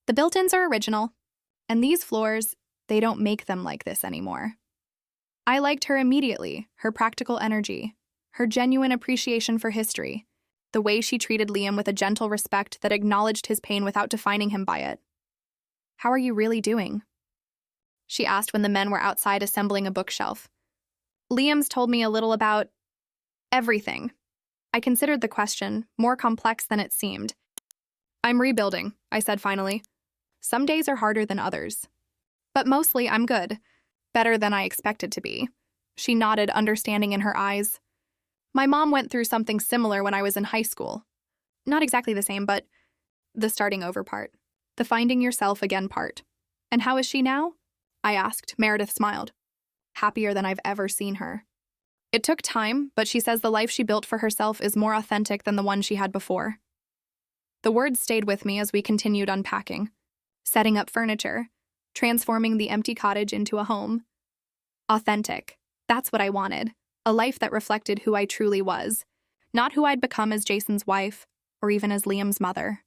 The built-ins are original, and these floors, they don't make them like this anymore. I liked her immediately, her practical energy, her genuine appreciation for history, the way she treated Liam with a gentle respect that acknowledged his pain without defining him by it. "How are you really doing?" she asked when the men were outside assembling a bookshelf. Liam's told me a little about everything. I considered the question more complex than it seemed. "I'm rebuilding," I said finally. "Some days are harder than others. But mostly I'm good. Better than I expected to be." She nodded, understanding in her eyes. "My mom went through something similar when I was in high school. Not exactly the same, but the starting over part. The finding yourself again part." "And how is she now?" I asked. Meredith smiled. "Happier than I've ever seen her. It took time, but she says the life she built for herself is more authentic than the one she had before." The words stayed with me as we continued unpacking, setting up furniture, transforming the empty cottage into a home. Authentic. That's what I wanted. A life that reflected who I truly was, not who I'd become as Jason's wife, or even as Liam's mother.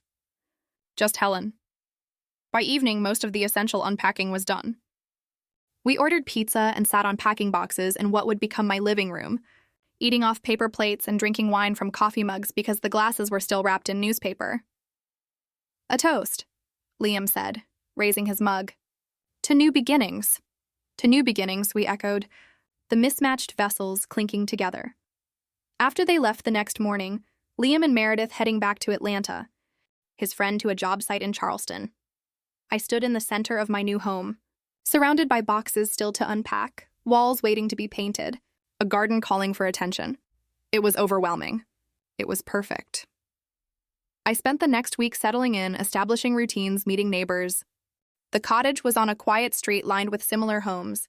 Just Helen. By evening, most of the essential unpacking was done. We ordered pizza and sat on packing boxes in what would become my living room, eating off paper plates and drinking wine from coffee mugs because the glasses were still wrapped in newspaper. "A toast," Liam said, raising his mug. "To new beginnings." "To new beginnings," we echoed, the mismatched vessels clinking together. After they left the next morning, Liam and Meredith heading back to Atlanta, his friend to a job site in Charleston. I stood in the center of my new home, surrounded by boxes still to unpack, walls waiting to be painted, a garden calling for attention. It was overwhelming. It was perfect. I spent the next week settling in, establishing routines, meeting neighbors. The cottage was on a quiet street lined with similar homes,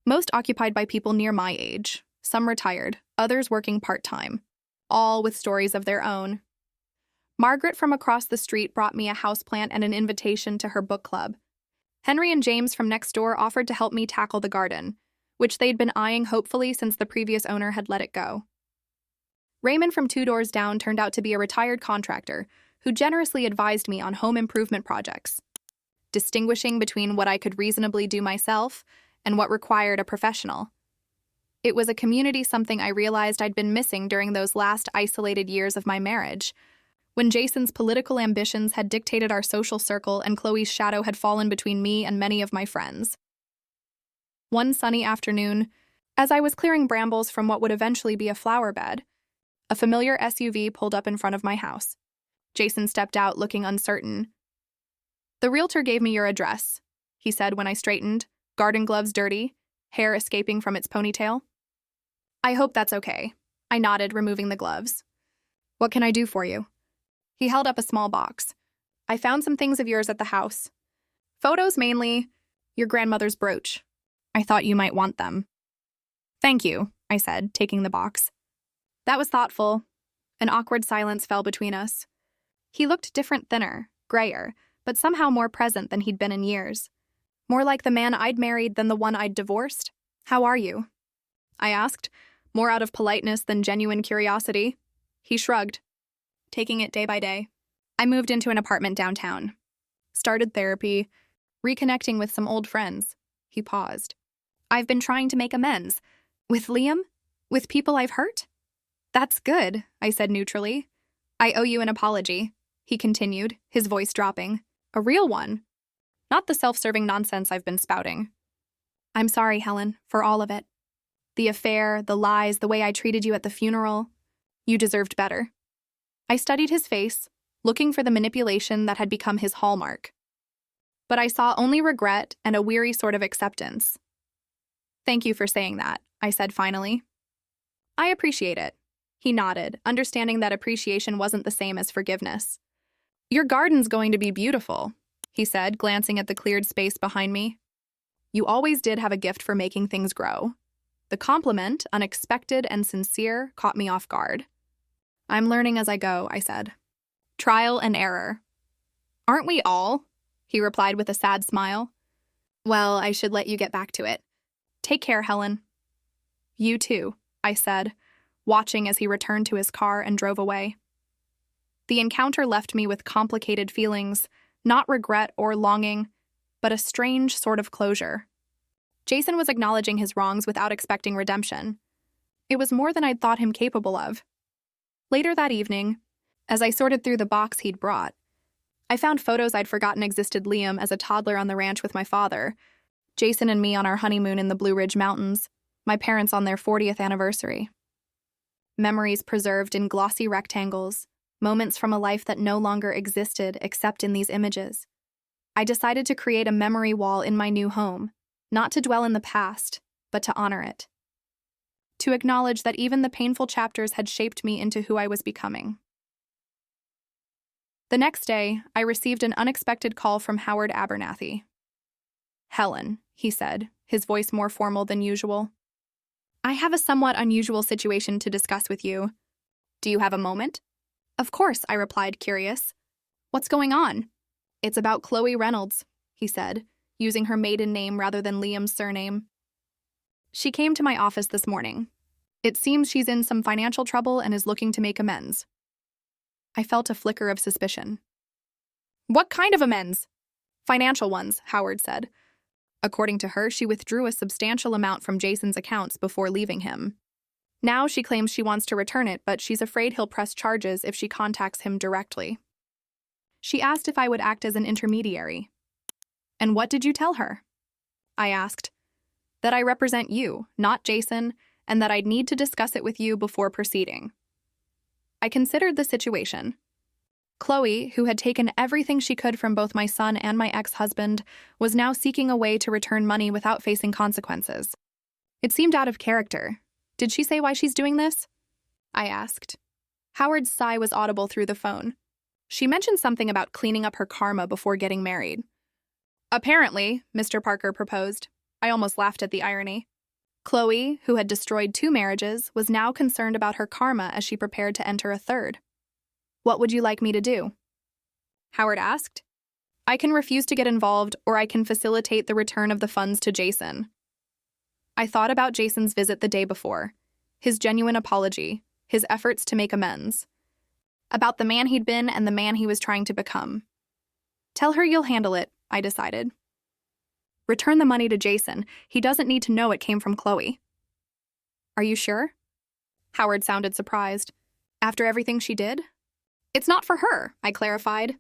most occupied by people near my age, some retired, others working part-time, all with stories of their own. Margaret from across the street brought me a houseplant and an invitation to her book club. Henry and James from next door offered to help me tackle the garden, which they'd been eyeing hopefully since the previous owner had let it go. Raymond from 2 doors down turned out to be a retired contractor who generously advised me on home improvement projects, distinguishing between what I could reasonably do myself and what required a professional. It was a community, something I realized I'd been missing during those last isolated years of my marriage, when Jason's political ambitions had dictated our social circle and Chloe's shadow had fallen between me and many of my friends. One sunny afternoon, as I was clearing brambles from what would eventually be a flower bed, a familiar SUV pulled up in front of my house. Jason stepped out, looking uncertain. "The realtor gave me your address," he said when I straightened, garden gloves dirty, hair escaping from its ponytail. "I hope that's okay." I nodded, removing the gloves. "What can I do for you?" He held up a small box. "I found some things of yours at the house. Photos mainly, your grandmother's brooch. I thought you might want them." "Thank you," I said, taking the box. That was thoughtful. An awkward silence fell between us. He looked different, thinner, grayer, but somehow more present than he'd been in years. More like the man I'd married than the one I'd divorced. "How are you?" I asked, more out of politeness than genuine curiosity. He shrugged, taking it day by day. "I moved into an apartment downtown. Started therapy, reconnecting with some old friends." He paused. "I've been trying to make amends. With Liam? With people I've hurt?" "That's good," I said neutrally. "I owe you an apology," he continued, his voice dropping. "A real one. Not the self-serving nonsense I've been spouting." "I'm sorry, Helen, for all of it. The affair, the lies, the way I treated you at the funeral. You deserved better." I studied his face, looking for the manipulation that had become his hallmark. But I saw only regret and a weary sort of acceptance. "Thank you for saying that," I said finally. "I appreciate it." He nodded, understanding that appreciation wasn't the same as forgiveness. "Your garden's going to be beautiful," he said, glancing at the cleared space behind me. "You always did have a gift for making things grow." The compliment, unexpected and sincere, caught me off guard. "I'm learning as I go," I said. "Trial and error." "Aren't we all?" he replied with a sad smile. "Well, I should let you get back to it. Take care, Helen." "You too," I said, watching as he returned to his car and drove away. The encounter left me with complicated feelings, not regret or longing, but a strange sort of closure. Jason was acknowledging his wrongs without expecting redemption. It was more than I'd thought him capable of. Later that evening, as I sorted through the box he'd brought, I found photos I'd forgotten existed: Liam as a toddler on the ranch with my father, Jason and me on our honeymoon in the Blue Ridge Mountains, my parents on their 40th anniversary. Memories preserved in glossy rectangles, moments from a life that no longer existed except in these images. I decided to create a memory wall in my new home, not to dwell in the past, but to honor it. To acknowledge that even the painful chapters had shaped me into who I was becoming. The next day, I received an unexpected call from Howard Abernathy. "Helen," he said, his voice more formal than usual. "I have a somewhat unusual situation to discuss with you. Do you have a moment?" "Of course," I replied, curious. "What's going on?" "It's about Chloe Reynolds," he said, using her maiden name rather than Liam's surname. "She came to my office this morning. It seems she's in some financial trouble and is looking to make amends." I felt a flicker of suspicion. "What kind of amends?" "Financial ones," Howard said. According to her, she withdrew a substantial amount from Jason's accounts before leaving him. Now she claims she wants to return it, but she's afraid he'll press charges if she contacts him directly. She asked if I would act as an intermediary. "And what did you tell her?" I asked. "That I represent you, not Jason, and that I'd need to discuss it with you before proceeding." I considered the situation. Chloe, who had taken everything she could from both my son and my ex-husband, was now seeking a way to return money without facing consequences. It seemed out of character. "Did she say why she's doing this?" I asked. Howard's sigh was audible through the phone. "She mentioned something about cleaning up her karma before getting married." "Apparently," Mr. Parker proposed. I almost laughed at the irony. Chloe, who had destroyed 2 marriages, was now concerned about her karma as she prepared to enter a third. "What would you like me to do?" Howard asked. "I can refuse to get involved, or I can facilitate the return of the funds to Jason." I thought about Jason's visit the day before, his genuine apology, his efforts to make amends. About the man he'd been and the man he was trying to become. "Tell her you'll handle it," I decided. "Return the money to Jason. He doesn't need to know it came from Chloe." "Are you sure?" Howard sounded surprised. "After everything she did?" "It's not for her," I clarified.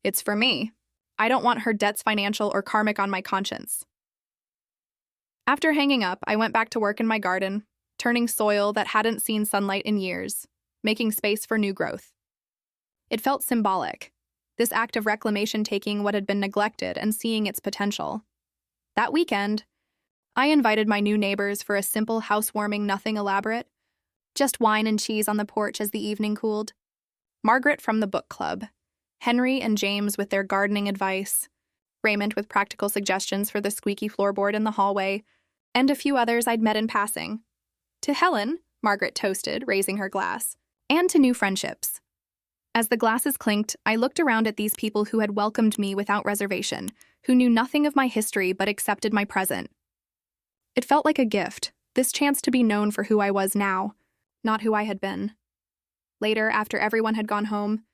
"It's for me. I don't want her debts, financial or karmic, on my conscience." After hanging up, I went back to work in my garden, turning soil that hadn't seen sunlight in years, making space for new growth. It felt symbolic, this act of reclamation, taking what had been neglected and seeing its potential. That weekend, I invited my new neighbors for a simple housewarming, nothing elaborate, just wine and cheese on the porch as the evening cooled. Margaret from the book club, Henry and James with their gardening advice, Raymond with practical suggestions for the squeaky floorboard in the hallway, and a few others I'd met in passing. To Helen, Margaret toasted, raising her glass, and to new friendships. As the glasses clinked, I looked around at these people who had welcomed me without reservation, who knew nothing of my history but accepted my present. It felt like a gift, this chance to be known for who I was now, not who I had been. Later, after everyone had gone home,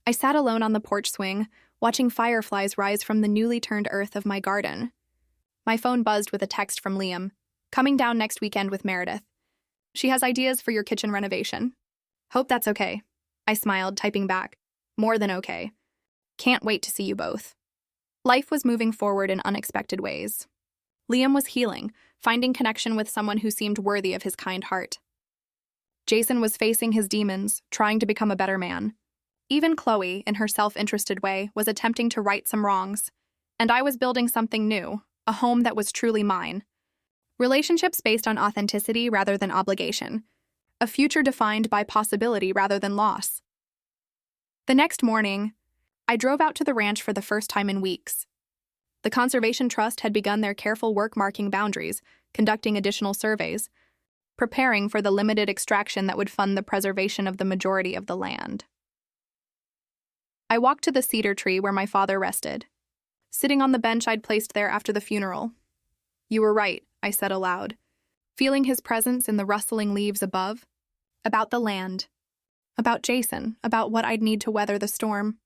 I sat alone on the porch swing, watching fireflies rise from the newly turned earth of my garden. My phone buzzed with a text from Liam, "Coming down next weekend with Meredith. She has ideas for your kitchen renovation. Hope that's okay." I smiled, typing back, "More than okay. Can't wait to see you both." Life was moving forward in unexpected ways. Liam was healing, finding connection with someone who seemed worthy of his kind heart. Jason was facing his demons, trying to become a better man. Even Chloe, in her self-interested way, was attempting to right some wrongs. And I was building something new, a home that was truly mine. Relationships based on authenticity rather than obligation. A future defined by possibility rather than loss. The next morning, I drove out to the ranch for the first time in weeks. The Conservation Trust had begun their careful work marking boundaries, conducting additional surveys, preparing for the limited extraction that would fund the preservation of the majority of the land. I walked to the cedar tree where my father rested, sitting on the bench I'd placed there after the funeral. "You were right," I said aloud, feeling his presence in the rustling leaves above. about the land, about Jason, about what I'd need to weather the storm.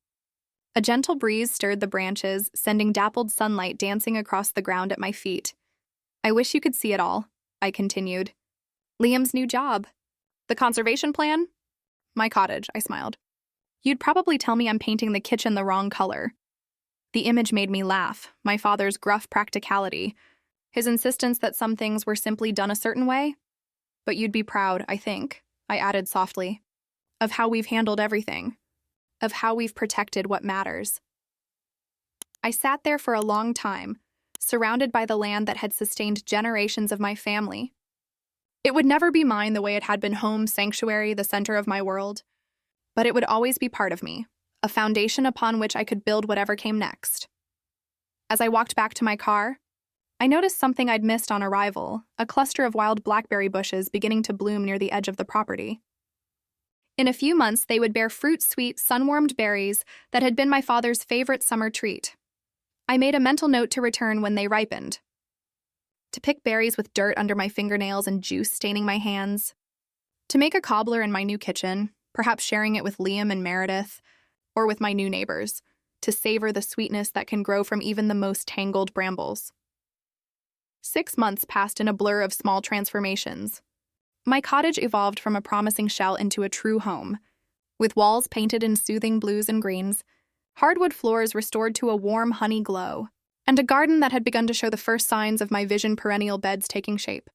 A gentle breeze stirred the branches, sending dappled sunlight dancing across the ground at my feet. I wish you could see it all, I continued. Liam's new job. The conservation plan? My cottage, I smiled. You'd probably tell me I'm painting the kitchen the wrong color. The image made me laugh, my father's gruff practicality, his insistence that some things were simply done a certain way. But you'd be proud, I think, I added softly, of how we've handled everything, of how we've protected what matters. I sat there for a long time, surrounded by the land that had sustained generations of my family. It would never be mine the way it had been home, sanctuary, the center of my world, but it would always be part of me, a foundation upon which I could build whatever came next. As I walked back to my car, I noticed something I'd missed on arrival, a cluster of wild blackberry bushes beginning to bloom near the edge of the property. In a few months, they would bear fruit-sweet, sun-warmed berries that had been my father's favorite summer treat. I made a mental note to return when they ripened. To pick berries with dirt under my fingernails and juice staining my hands. To make a cobbler in my new kitchen, perhaps sharing it with Liam and Meredith, or with my new neighbors, to savor the sweetness that can grow from even the most tangled brambles. 6 months passed in a blur of small transformations. My cottage evolved from a promising shell into a true home, with walls painted in soothing blues and greens, hardwood floors restored to a warm honey glow, and a garden that had begun to show the first signs of my vision perennial beds taking shape.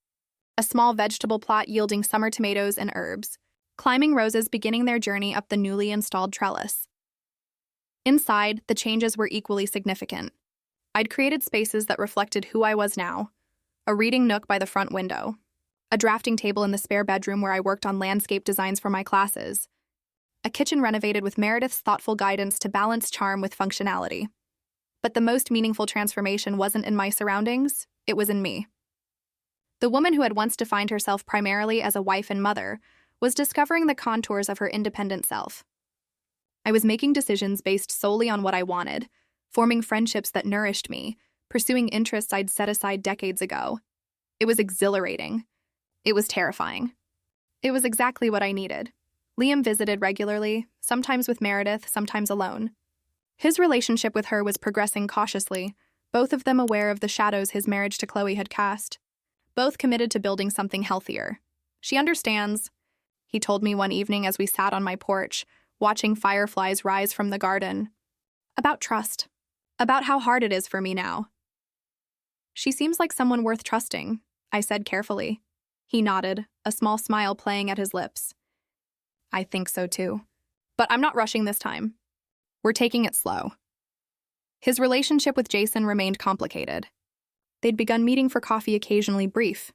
A small vegetable plot yielding summer tomatoes and herbs, climbing roses beginning their journey up the newly installed trellis. Inside, the changes were equally significant. I'd created spaces that reflected who I was now. A reading nook by the front window, a drafting table in the spare bedroom where I worked on landscape designs for my classes, a kitchen renovated with Meredith's thoughtful guidance to balance charm with functionality. But the most meaningful transformation wasn't in my surroundings, it was in me. The woman who had once defined herself primarily as a wife and mother was discovering the contours of her independent self. I was making decisions based solely on what I wanted, forming friendships that nourished me, pursuing interests I'd set aside decades ago. It was exhilarating. It was terrifying. It was exactly what I needed. Liam visited regularly, sometimes with Meredith, sometimes alone. His relationship with her was progressing cautiously, both of them aware of the shadows his marriage to Chloe had cast, both committed to building something healthier. She understands, he told me one evening as we sat on my porch, watching fireflies rise from the garden. About trust. About how hard it is for me now. She seems like someone worth trusting, I said carefully. He nodded, a small smile playing at his lips. I think so too. But I'm not rushing this time. We're taking it slow. His relationship with Jason remained complicated. They'd begun meeting for coffee occasionally brief,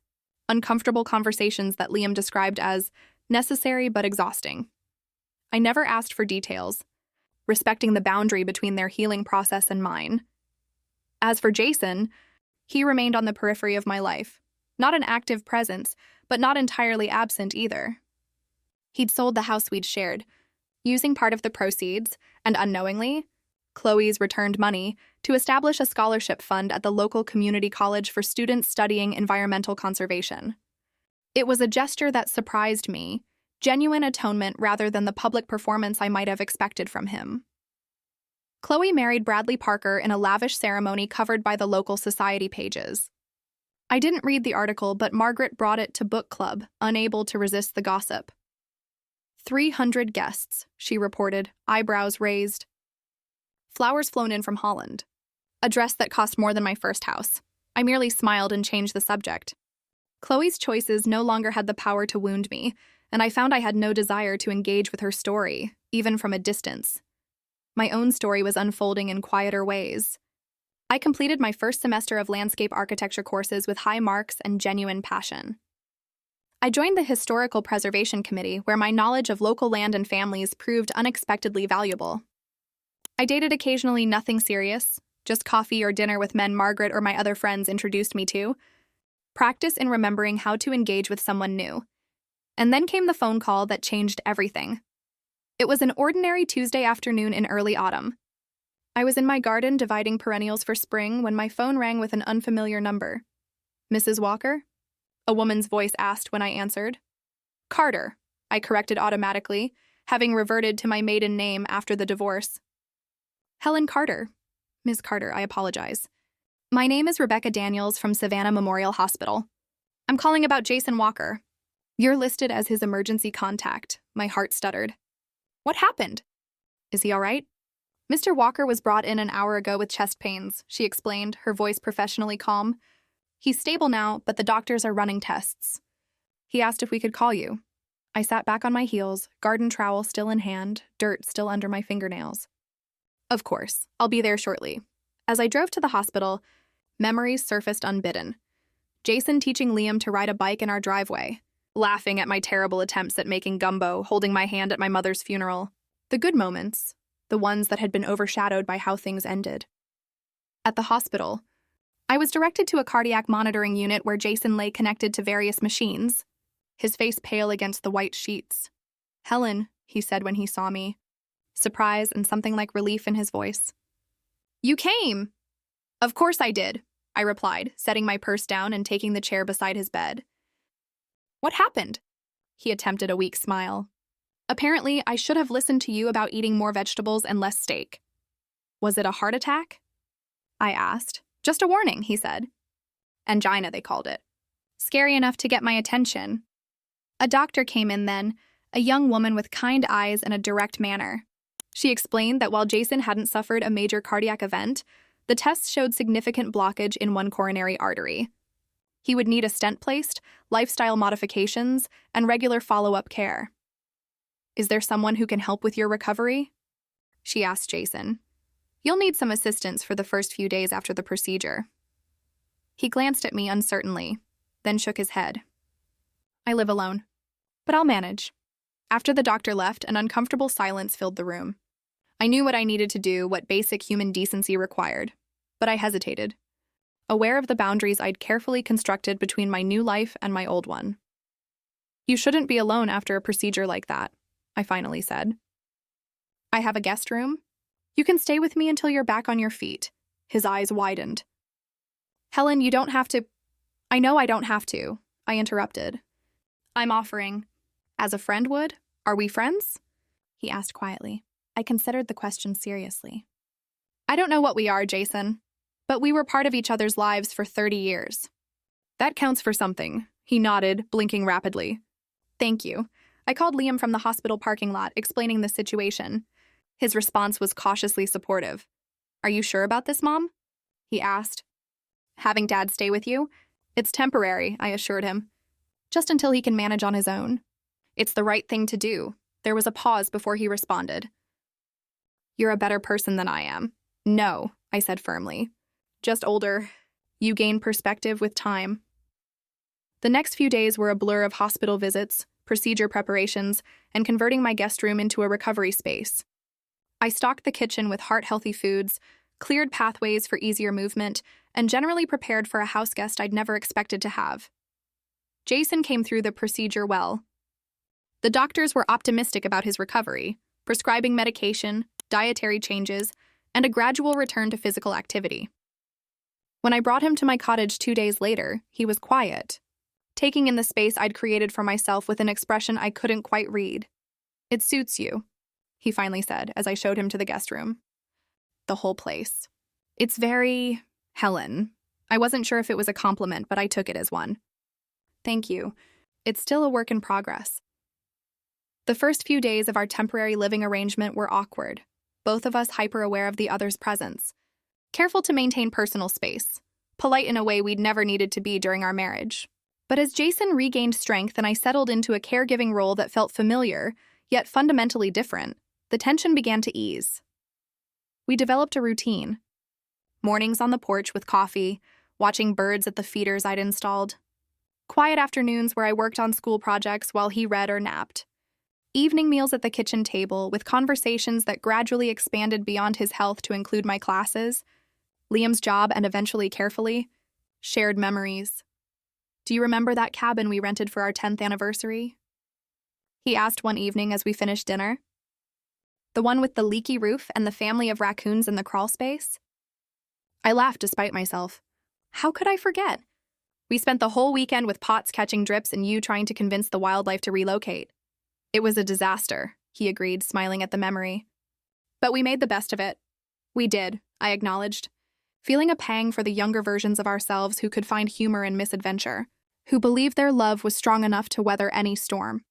uncomfortable conversations that Liam described as necessary but exhausting. I never asked for details, respecting the boundary between their healing process and mine. As for Jason, he remained on the periphery of my life, not an active presence, but not entirely absent either. He'd sold the house we'd shared, using part of the proceeds, and unknowingly, Chloe's returned money, to establish a scholarship fund at the local community college for students studying environmental conservation. It was a gesture that surprised me, genuine atonement rather than the public performance I might have expected from him. Chloe married Bradley Parker in a lavish ceremony covered by the local society pages. I didn't read the article, but Margaret brought it to book club, unable to resist the gossip. 300 guests, she reported, eyebrows raised. Flowers flown in from Holland. A dress that cost more than my first house. I merely smiled and changed the subject. Chloe's choices no longer had the power to wound me, and I found I had no desire to engage with her story, even from a distance. My own story was unfolding in quieter ways. I completed my first semester of landscape architecture courses with high marks and genuine passion. I joined the Historical Preservation Committee, where my knowledge of local land and families proved unexpectedly valuable. I dated occasionally, nothing serious, just coffee or dinner with men Margaret or my other friends introduced me to. Practice in remembering how to engage with someone new. And then came the phone call that changed everything. It was an ordinary Tuesday afternoon in early autumn. I was in my garden dividing perennials for spring when my phone rang with an unfamiliar number. Mrs. Walker? A woman's voice asked when I answered. Carter, I corrected automatically, having reverted to my maiden name after the divorce. Helen Carter. Ms. Carter, I apologize. My name is Rebecca Daniels from Savannah Memorial Hospital. I'm calling about Jason Walker. You're listed as his emergency contact. My heart stuttered. What happened? Is he all right? Mr. Walker was brought in an hour ago with chest pains, she explained, her voice professionally calm. He's stable now, but the doctors are running tests. He asked if we could call you. I sat back on my heels, garden trowel still in hand, dirt still under my fingernails. Of course, I'll be there shortly. As I drove to the hospital, memories surfaced unbidden. Jason teaching Liam to ride a bike in our driveway, laughing at my terrible attempts at making gumbo, holding my hand at my mother's funeral. The good moments, the ones that had been overshadowed by how things ended. At the hospital, I was directed to a cardiac monitoring unit where Jason lay connected to various machines, his face pale against the white sheets. Helen, he said when he saw me, surprise and something like relief in his voice. You came! Of course I did, I replied, setting my purse down and taking the chair beside his bed. What happened? He attempted a weak smile. Apparently, I should have listened to you about eating more vegetables and less steak. Was it a heart attack? I asked. Just a warning, he said. Angina, they called it. Scary enough to get my attention. A doctor came in then, a young woman with kind eyes and a direct manner. She explained that while Jason hadn't suffered a major cardiac event, the tests showed significant blockage in one coronary artery. He would need a stent placed, lifestyle modifications, and regular follow-up care. Is there someone who can help with your recovery? She asked Jason. You'll need some assistance for the first few days after the procedure. He glanced at me uncertainly, then shook his head. I live alone, but I'll manage. After the doctor left, an uncomfortable silence filled the room. I knew what I needed to do, what basic human decency required, but I hesitated, aware of the boundaries I'd carefully constructed between my new life and my old one. You shouldn't be alone after a procedure like that, I finally said. I have a guest room. You can stay with me until you're back on your feet. His eyes widened. Helen, you don't have to. I know I don't have to, I interrupted. I'm offering. As a friend would? Are we friends? He asked quietly. I considered the question seriously. I don't know what we are, Jason, but we were part of each other's lives for 30 years. That counts for something, he nodded, blinking rapidly. Thank you. I called Liam from the hospital parking lot, explaining the situation. His response was cautiously supportive. Are you sure about this, Mom? He asked. Having Dad stay with you? It's temporary, I assured him. Just until he can manage on his own. It's the right thing to do. There was a pause before he responded. You're a better person than I am. No, I said firmly. Just older. You gain perspective with time. The next few days were a blur of hospital visits, procedure preparations, and converting my guest room into a recovery space. I stocked the kitchen with heart-healthy foods, cleared pathways for easier movement, and generally prepared for a house guest I'd never expected to have. Jason came through the procedure well. The doctors were optimistic about his recovery, prescribing medication, dietary changes, and a gradual return to physical activity. When I brought him to my cottage 2 days later, he was quiet, taking in the space I'd created for myself with an expression I couldn't quite read. It suits you, he finally said as I showed him to the guest room. The whole place. It's very Helen. I wasn't sure if it was a compliment, but I took it as one. Thank you. It's still a work in progress. The first few days of our temporary living arrangement were awkward, both of us hyper-aware of the other's presence, careful to maintain personal space, polite in a way we'd never needed to be during our marriage. But as Jason regained strength and I settled into a caregiving role that felt familiar, yet fundamentally different, the tension began to ease. We developed a routine. Mornings on the porch with coffee, watching birds at the feeders I'd installed. Quiet afternoons where I worked on school projects while he read or napped. Evening meals at the kitchen table with conversations that gradually expanded beyond his health to include my classes, Liam's job and eventually carefully, shared memories. Do you remember that cabin we rented for our 10th anniversary? He asked one evening as we finished dinner. The one with the leaky roof and the family of raccoons in the crawl space? I laughed despite myself. How could I forget? We spent the whole weekend with pots catching drips and you trying to convince the wildlife to relocate. It was a disaster, he agreed, smiling at the memory. But we made the best of it. We did, I acknowledged, feeling a pang for the younger versions of ourselves who could find humor in misadventure, who believed their love was strong enough to weather any storm.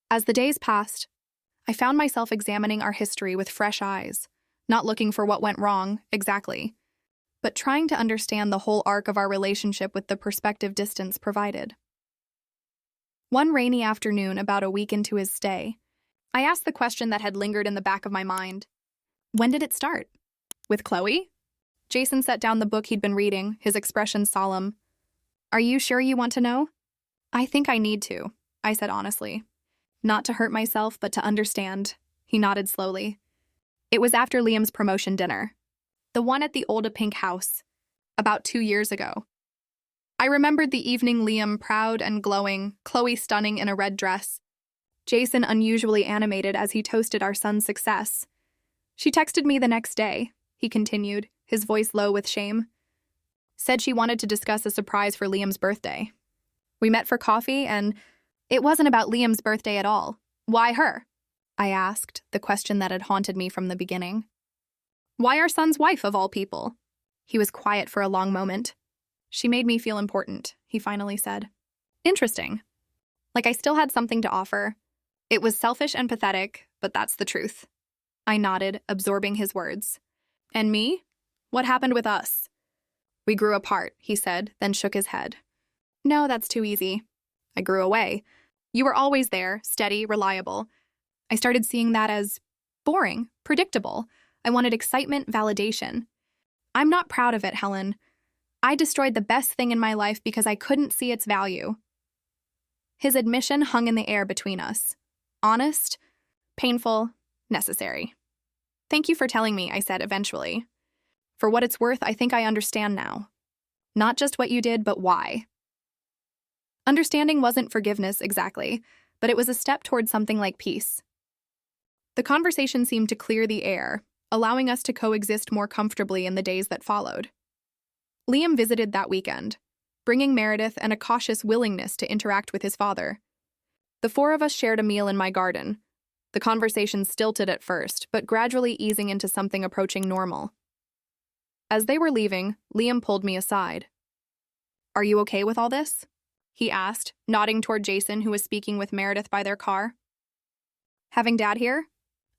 As the days passed, I found myself examining our history with fresh eyes, not looking for what went wrong, exactly, but trying to understand the whole arc of our relationship with the perspective distance provided. One rainy afternoon, about a week into his stay, I asked the question that had lingered in the back of my mind. When did it start? With Chloe? Jason set down the book he'd been reading, his expression solemn. Are you sure you want to know? I think I need to, I said honestly. Not to hurt myself, but to understand. He nodded slowly. It was after Liam's promotion dinner. The one at the old pink house. About 2 years ago. I remembered the evening, Liam proud and glowing, Chloe stunning in a red dress. Jason unusually animated as he toasted our son's success. She texted me the next day, he continued, his voice low with shame. Said she wanted to discuss a surprise for Liam's birthday. We met for coffee, and it wasn't about Liam's birthday at all. Why her? I asked, the question that had haunted me from the beginning. Why our son's wife, of all people? He was quiet for a long moment. She made me feel important, he finally said. Interesting. Like I still had something to offer. It was selfish and pathetic, but that's the truth. I nodded, absorbing his words. And me? What happened with us? We grew apart, he said, then shook his head. No, that's too easy. I grew away. You were always there, steady, reliable. I started seeing that as boring, predictable. I wanted excitement, validation. I'm not proud of it, Helen. I destroyed the best thing in my life because I couldn't see its value. His admission hung in the air between us. Honest, painful, necessary. Thank you for telling me, I said eventually. For what it's worth, I think I understand now. Not just what you did, but why. Understanding wasn't forgiveness exactly, but it was a step toward something like peace. The conversation seemed to clear the air, allowing us to coexist more comfortably in the days that followed. Liam visited that weekend, bringing Meredith and a cautious willingness to interact with his father. The 4 of us shared a meal in my garden. The conversation stilted at first, but gradually easing into something approaching normal. As they were leaving, Liam pulled me aside. Are you okay with all this? He asked, nodding toward Jason, who was speaking with Meredith by their car. Having Dad here?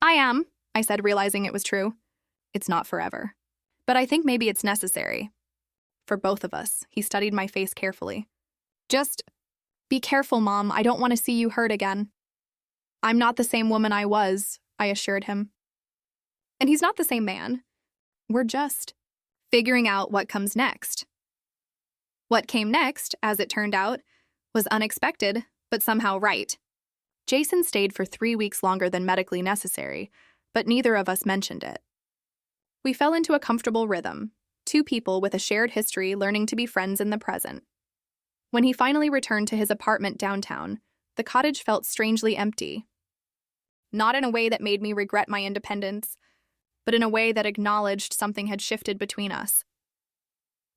I am, I said, realizing it was true. It's not forever. But I think maybe it's necessary. For both of us, he studied my face carefully. Just be careful, Mom. I don't want to see you hurt again. I'm not the same woman I was, I assured him. And he's not the same man. We're just figuring out what comes next. What came next, as it turned out, was unexpected, but somehow right. Jason stayed for 3 weeks longer than medically necessary, but neither of us mentioned it. We fell into a comfortable rhythm, 2 people with a shared history learning to be friends in the present. When he finally returned to his apartment downtown, the cottage felt strangely empty. Not in a way that made me regret my independence, but in a way that acknowledged something had shifted between us.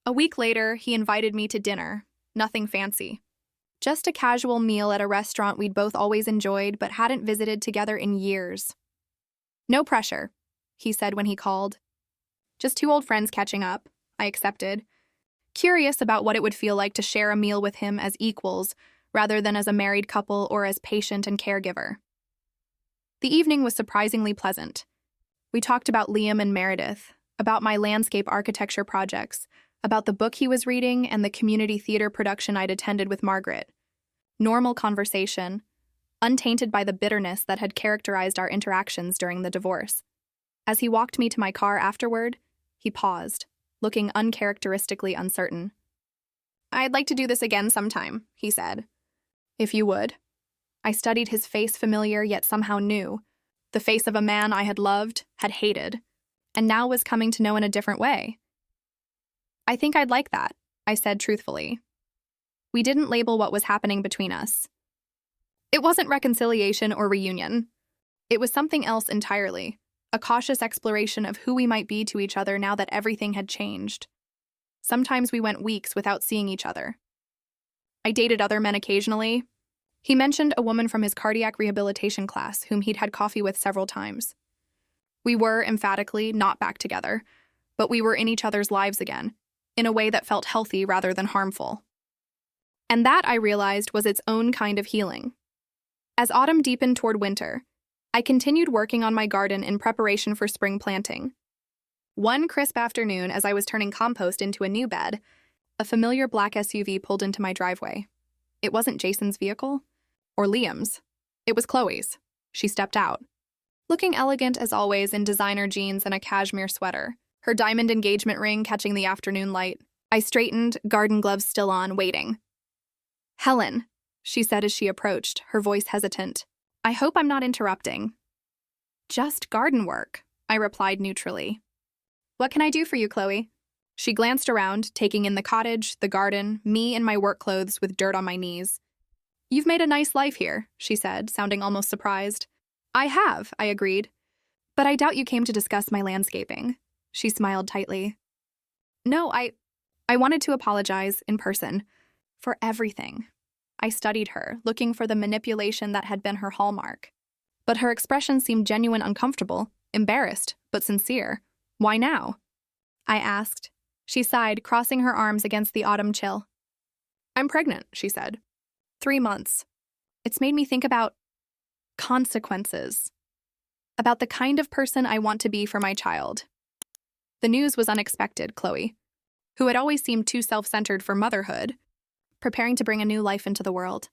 A week later, he invited me to dinner, nothing fancy. Just a casual meal at a restaurant we'd both always enjoyed but hadn't visited together in years. No pressure, he said when he called. Just 2 old friends catching up, I accepted, curious about what it would feel like to share a meal with him as equals rather than as a married couple or as patient and caregiver. The evening was surprisingly pleasant. We talked about Liam and Meredith, about my landscape architecture projects, about the book he was reading and the community theater production I'd attended with Margaret. Normal conversation, untainted by the bitterness that had characterized our interactions during the divorce. As he walked me to my car afterward, he paused, looking uncharacteristically uncertain. I'd like to do this again sometime, he said. If you would. I studied his face, familiar yet somehow new, the face of a man I had loved, had hated, and now was coming to know in a different way. I think I'd like that, I said truthfully. We didn't label what was happening between us. It wasn't reconciliation or reunion. It was something else entirely, a cautious exploration of who we might be to each other now that everything had changed. Sometimes we went weeks without seeing each other. I dated other men occasionally. He mentioned a woman from his cardiac rehabilitation class whom he'd had coffee with several times. We were, emphatically, not back together, but we were in each other's lives again, in a way that felt healthy rather than harmful. And that, I realized, was its own kind of healing. As autumn deepened toward winter, I continued working on my garden in preparation for spring planting. One crisp afternoon, as I was turning compost into a new bed, a familiar black SUV pulled into my driveway. It wasn't Jason's vehicle, or Liam's. It was Chloe's. She stepped out, looking elegant as always in designer jeans and a cashmere sweater, her diamond engagement ring catching the afternoon light. I straightened, garden gloves still on, waiting. "Helen," she said as she approached, her voice hesitant. "I hope I'm not interrupting." "Just garden work," I replied neutrally. "What can I do for you, Chloe?" She glanced around, taking in the cottage, the garden, me in my work clothes with dirt on my knees. "You've made a nice life here," she said, sounding almost surprised. "I have," I agreed. "But I doubt you came to discuss my landscaping." She smiled tightly. "No, I wanted to apologize in person for everything." I studied her, looking for the manipulation that had been her hallmark. But her expression seemed genuine, uncomfortable, embarrassed, but sincere. "Why now?" I asked. She sighed, crossing her arms against the autumn chill. "I'm pregnant," she said. 3 months. It's made me think about consequences. About the kind of person I want to be for my child. The news was unexpected, Chloe, who had always seemed too self-centered for motherhood, preparing to bring a new life into the world.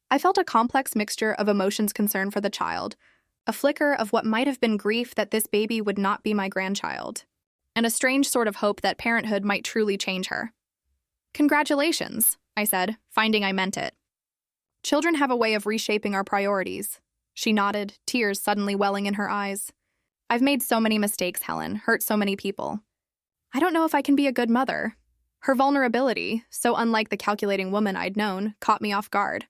I felt a complex mixture of emotions, concern for the child, a flicker of what might have been grief that this baby would not be my grandchild, and a strange sort of hope that parenthood might truly change her. "Congratulations," I said, finding I meant it. "Children have a way of reshaping our priorities." She nodded, tears suddenly welling in her eyes. "I've made so many mistakes, Helen, hurt so many people. I don't know if I can be a good mother." Her vulnerability, so unlike the calculating woman I'd known, caught me off guard.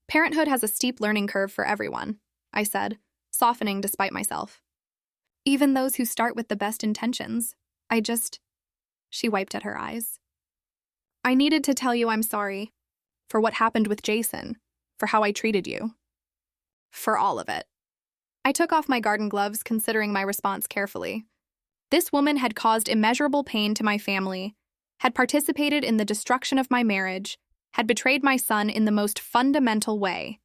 "Parenthood has a steep learning curve for everyone," I said, softening despite myself. "Even those who start with the best intentions. She wiped at her eyes. "I needed to tell you I'm sorry. For what happened with Jason. For how I treated you. For all of it." I took off my garden gloves, considering my response carefully. This woman had caused immeasurable pain to my family, had participated in the destruction of my marriage, had betrayed my son in the most fundamental way.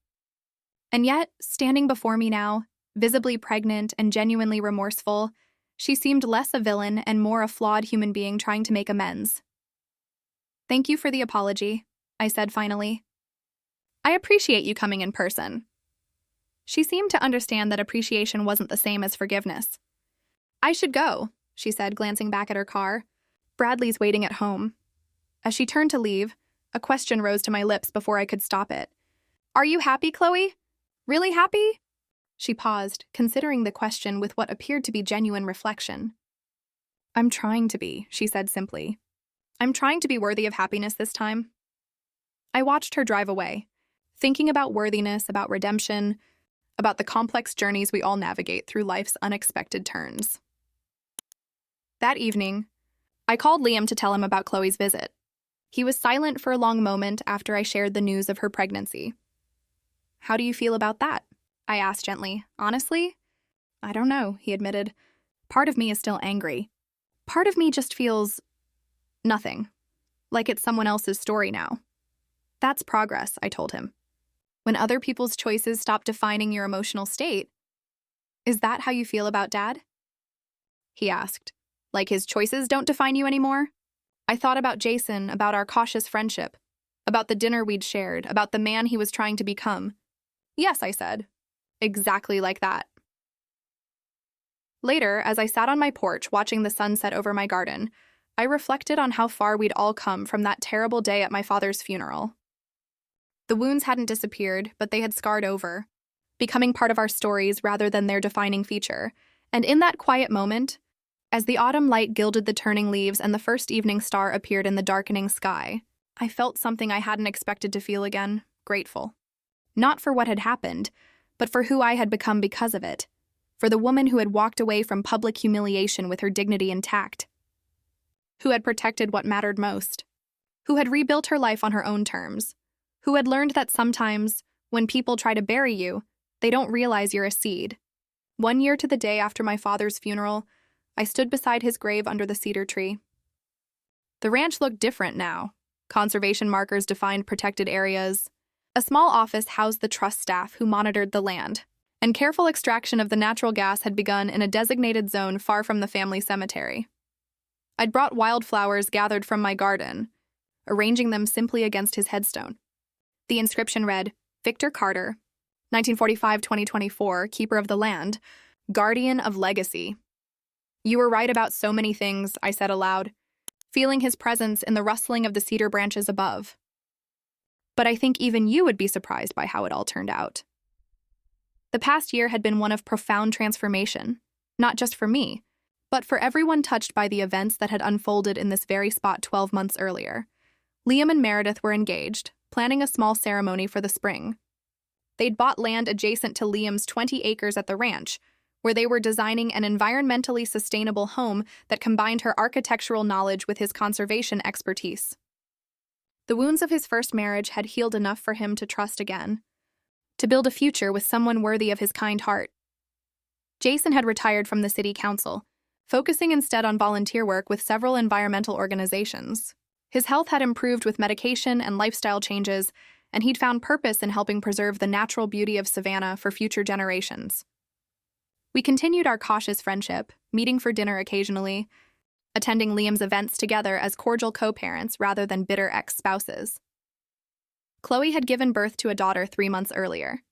And yet, standing before me now, visibly pregnant and genuinely remorseful, she seemed less a villain and more a flawed human being trying to make amends. "Thank you for the apology," I said finally. "I appreciate you coming in person." She seemed to understand that appreciation wasn't the same as forgiveness. "I should go," she said, glancing back at her car. "Bradley's waiting at home." As she turned to leave, a question rose to my lips before I could stop it. "Are you happy, Chloe? Really happy?" She paused, considering the question with what appeared to be genuine reflection. "I'm trying to be," she said simply. "I'm trying to be worthy of happiness this time." I watched her drive away, thinking about worthiness, about redemption, about the complex journeys we all navigate through life's unexpected turns. That evening, I called Liam to tell him about Chloe's visit. He was silent for a long moment after I shared the news of her pregnancy. "How do you feel about that?" I asked gently. "Honestly, I don't know," he admitted. "Part of me is still angry. Part of me just feels nothing, like it's someone else's story now." "That's progress," I told him. "When other people's choices stop defining your emotional state." "Is that how you feel about Dad?" he asked. "Like his choices don't define you anymore?" I thought about Jason, about our cautious friendship, about the dinner we'd shared, about the man he was trying to become. "Yes," I said. "Exactly like that." Later, as I sat on my porch watching the sunset over my garden, I reflected on how far we'd all come from that terrible day at my father's funeral. The wounds hadn't disappeared, but they had scarred over, becoming part of our stories rather than their defining feature. And in that quiet moment, as the autumn light gilded the turning leaves and the first evening star appeared in the darkening sky, I felt something I hadn't expected to feel again: grateful. Not for what had happened, but for who I had become because of it, for the woman who had walked away from public humiliation with her dignity intact, who had protected what mattered most, who had rebuilt her life on her own terms, who had learned that sometimes, When people try to bury you, they don't realize you're a seed. 1 year to the day after my father's funeral, I stood beside his grave under the cedar tree. The ranch looked different now. Conservation markers defined protected areas. A small office housed the trust staff who monitored the land, and careful extraction of the natural gas had begun in a designated zone far from the family cemetery. I'd brought wildflowers gathered from my garden, arranging them simply against his headstone. The inscription read, Victor Carter, 1945-2024, Keeper of the Land, Guardian of Legacy. You were right about so many things, I said aloud, feeling his presence in the rustling of the cedar branches above. But I think even you would be surprised by how it all turned out. The past year had been one of profound transformation, not just for me, but for everyone touched by the events that had unfolded in this very spot 12 months earlier. Liam and Meredith were engaged, planning a small ceremony for the spring. They'd bought land adjacent to Liam's 20 acres at the ranch, where they were designing an environmentally sustainable home that combined her architectural knowledge with his conservation expertise. The wounds of his first marriage had healed enough for him to trust again, to build a future with someone worthy of his kind heart. Jason had retired from the city council, focusing instead on volunteer work with several environmental organizations. His health had improved with medication and lifestyle changes, and he'd found purpose in helping preserve the natural beauty of Savannah for future generations. We continued our cautious friendship, meeting for dinner occasionally, attending Liam's events together as cordial co-parents rather than bitter ex-spouses. Chloe had given birth to a daughter 3 months earlier.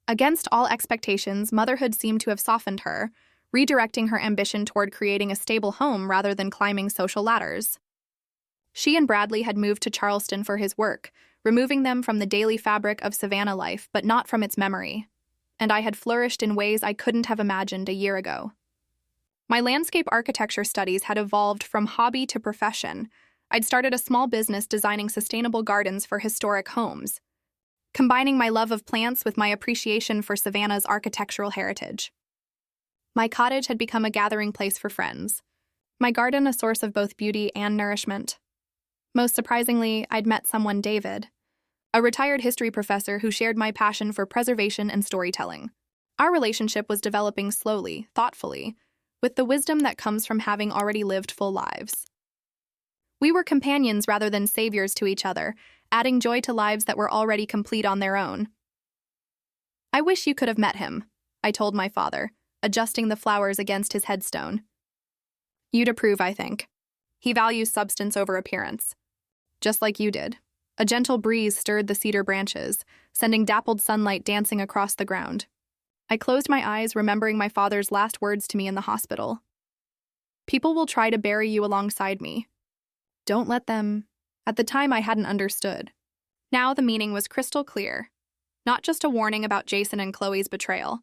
Against all expectations, motherhood seemed to have softened her, redirecting her ambition toward creating a stable home rather than climbing social ladders. She and Bradley had moved to Charleston for his work, removing them from the daily fabric of Savannah life, but not from its memory. And I had flourished in ways I couldn't have imagined a year ago. My landscape architecture studies had evolved from hobby to profession. I'd started a small business designing sustainable gardens for historic homes, combining my love of plants with my appreciation for Savannah's architectural heritage. My cottage had become a gathering place for friends, my garden a source of both beauty and nourishment. Most surprisingly, I'd met someone, David, a retired history professor who shared my passion for preservation and storytelling. Our relationship was developing slowly, thoughtfully, with the wisdom that comes from having already lived full lives. We were companions rather than saviors to each other, adding joy to lives that were already complete on their own. I wish you could have met him, I told my father, adjusting the flowers against his headstone. You'd approve, I think. He values substance over appearance. Just like you did. A gentle breeze stirred the cedar branches, sending dappled sunlight dancing across the ground. I closed my eyes, remembering my father's last words to me in the hospital. People will try to bury you alongside me. Don't let them. At the time, I hadn't understood. Now the meaning was crystal clear. Not just a warning about Jason and Chloe's betrayal,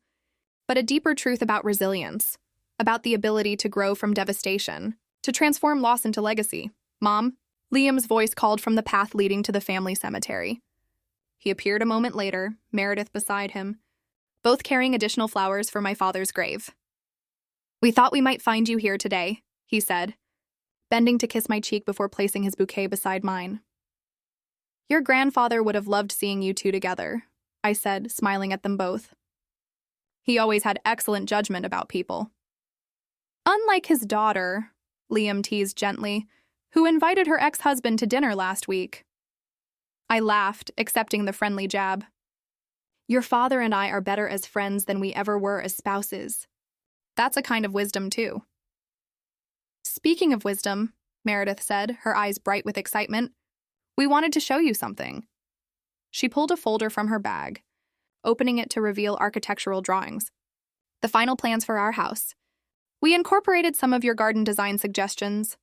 but a deeper truth about resilience, about the ability to grow from devastation, to transform loss into legacy. Mom, Liam's voice called from the path leading to the family cemetery. He appeared a moment later, Meredith beside him, both carrying additional flowers for my father's grave. We thought we might find you here today, he said, bending to kiss my cheek before placing his bouquet beside mine. Your grandfather would have loved seeing you two together, I said, smiling at them both. He always had excellent judgment about people. Unlike his daughter, Liam teased gently, who invited her ex-husband to dinner last week. I laughed, accepting the friendly jab. Your father and I are better as friends than we ever were as spouses. That's a kind of wisdom, too. Speaking of wisdom, Meredith said, her eyes bright with excitement, we wanted to show you something. She pulled a folder from her bag, opening it to reveal architectural drawings. The final plans for our house. We incorporated some of your garden design suggestions.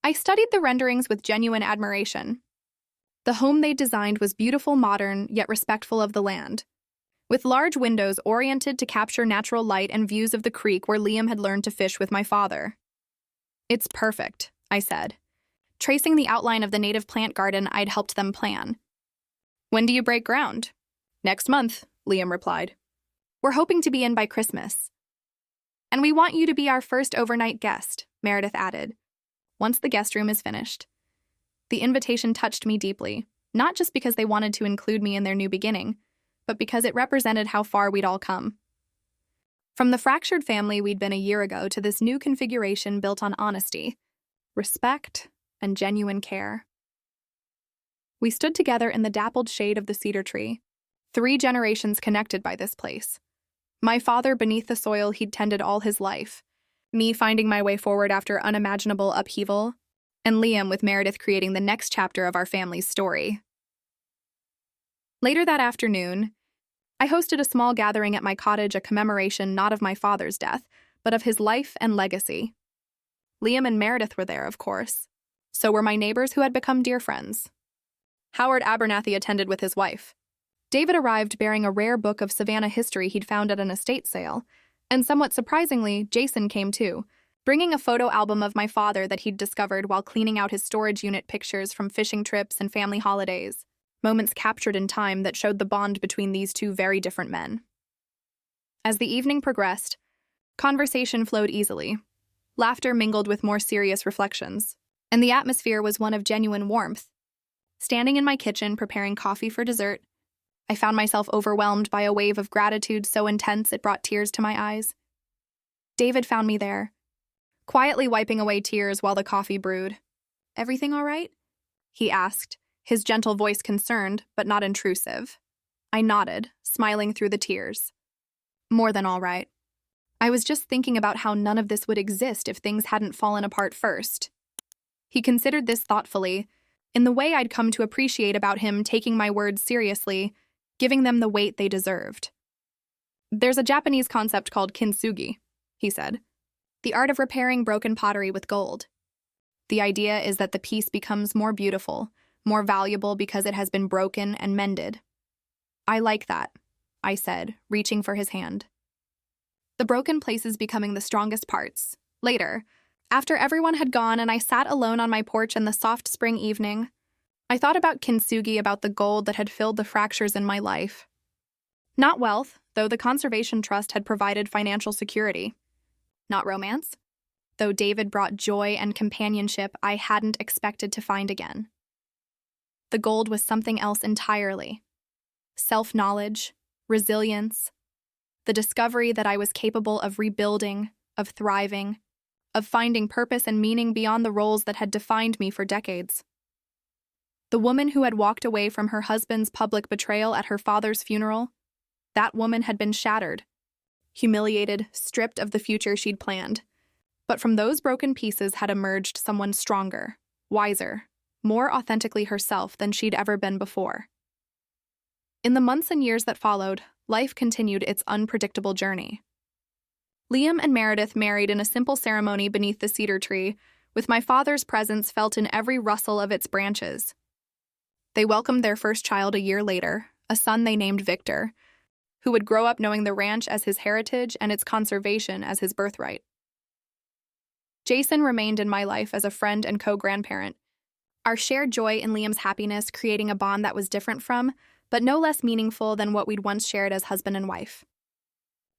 I studied the renderings with genuine admiration. The home they designed was beautiful, modern, yet respectful of the land, with large windows oriented to capture natural light and views of the creek where Liam had learned to fish with my father. It's perfect, I said, tracing the outline of the native plant garden I'd helped them plan. When do you break ground? Next month, Liam replied. We're hoping to be in by Christmas. And we want you to be our first overnight guest, Meredith added, once the guest room is finished. The invitation touched me deeply, not just because they wanted to include me in their new beginning, but because it represented how far we'd all come. From the fractured family we'd been a year ago to this new configuration built on honesty, respect, and genuine care. We stood together in the dappled shade of the cedar tree, 3 generations connected by this place. My father beneath the soil he'd tended all his life, me finding my way forward after unimaginable upheaval, and Liam with Meredith creating the next chapter of our family's story. Later that afternoon, I hosted a small gathering at my cottage, a commemoration not of my father's death, but of his life and legacy. Liam and Meredith were there, of course. So were my neighbors who had become dear friends. Howard Abernathy attended with his wife. David arrived bearing a rare book of Savannah history he'd found at an estate sale, and somewhat surprisingly, Jason came too, bringing a photo album of my father that he'd discovered while cleaning out his storage unit, pictures from fishing trips and family holidays, moments captured in time that showed the bond between these 2 very different men. As the evening progressed, conversation flowed easily. Laughter mingled with more serious reflections, and the atmosphere was one of genuine warmth. Standing in my kitchen preparing coffee for dessert, I found myself overwhelmed by a wave of gratitude so intense it brought tears to my eyes. David found me there, quietly wiping away tears while the coffee brewed. "Everything all right?" he asked, his gentle voice concerned but not intrusive. I nodded, smiling through the tears. "More than all right. I was just thinking about how none of this would exist if things hadn't fallen apart first." He considered this thoughtfully, in the way I'd come to appreciate about him, taking my words seriously, giving them the weight they deserved. "There's a Japanese concept called kintsugi," he said. "The art of repairing broken pottery with gold. The idea is that the piece becomes more beautiful, more valuable because it has been broken and mended." "I like that," I said, reaching for his hand. "The broken places becoming the strongest parts." Later, after everyone had gone and I sat alone on my porch in the soft spring evening, I thought about kintsugi, about the gold that had filled the fractures in my life. Not wealth, though the Conservation Trust had provided financial security. Not romance, though David brought joy and companionship I hadn't expected to find again. The gold was something else entirely. Self-knowledge, resilience, the discovery that I was capable of rebuilding, of thriving, of finding purpose and meaning beyond the roles that had defined me for decades. The woman who had walked away from her husband's public betrayal at her father's funeral, that woman had been shattered, humiliated, stripped of the future she'd planned. But from those broken pieces had emerged someone stronger, wiser, more authentically herself than she'd ever been before. In the months and years that followed, life continued its unpredictable journey. Liam and Meredith married in a simple ceremony beneath the cedar tree, with my father's presence felt in every rustle of its branches. They welcomed their first child a year later, a son they named Victor, who would grow up knowing the ranch as his heritage and its conservation as his birthright. Jason remained in my life as a friend and co-grandparent, our shared joy in Liam's happiness creating a bond that was different from, but no less meaningful than what we'd once shared as husband and wife.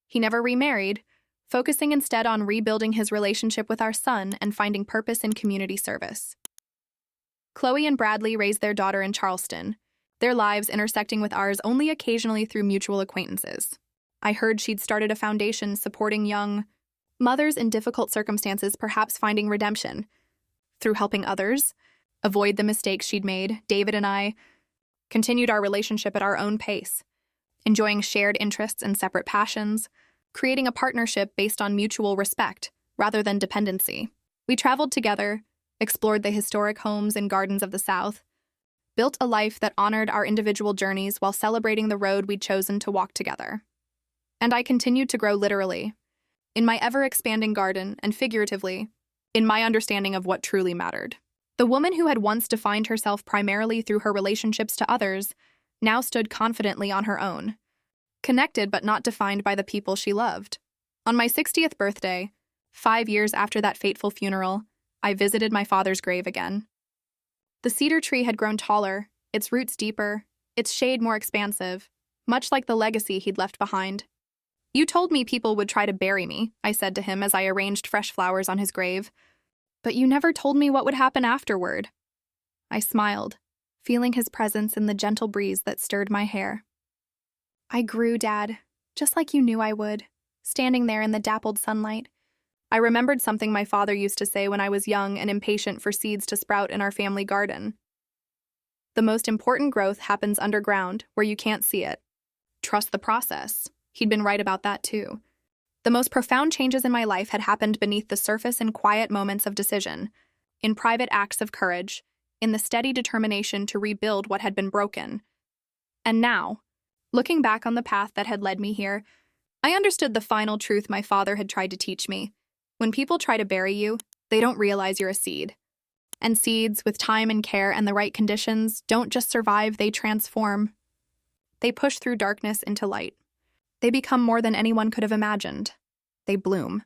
He never remarried, focusing instead on rebuilding his relationship with our son and finding purpose in community service. Chloe and Bradley raised their daughter in Charleston, their lives intersecting with ours only occasionally through mutual acquaintances. I heard she'd started a foundation supporting young mothers in difficult circumstances, perhaps finding redemption through helping others avoid the mistakes she'd made. David and I continued our relationship at our own pace, enjoying shared interests and separate passions, creating a partnership based on mutual respect rather than dependency. We traveled together, explored the historic homes and gardens of the South, built a life that honored our individual journeys while celebrating the road we'd chosen to walk together. And I continued to grow literally, in my ever-expanding garden, and figuratively, in my understanding of what truly mattered. The woman who had once defined herself primarily through her relationships to others now stood confidently on her own, connected but not defined by the people she loved. On my 60th birthday, 5 years after that fateful funeral, I visited my father's grave again. The cedar tree had grown taller, its roots deeper, its shade more expansive, much like the legacy he'd left behind. "You told me people would try to bury me," I said to him as I arranged fresh flowers on his grave. "But you never told me what would happen afterward." I smiled, feeling his presence in the gentle breeze that stirred my hair. I grew, Dad, just like you knew I would, standing there in the dappled sunlight. I remembered something my father used to say when I was young and impatient for seeds to sprout in our family garden. The most important growth happens underground, where you can't see it. Trust the process. He'd been right about that too. The most profound changes in my life had happened beneath the surface in quiet moments of decision, in private acts of courage, in the steady determination to rebuild what had been broken. And now, looking back on the path that had led me here, I understood the final truth my father had tried to teach me. When people try to bury you, they don't realize you're a seed. And seeds, with time and care and the right conditions, don't just survive, they transform. They push through darkness into light. They become more than anyone could have imagined. They bloom.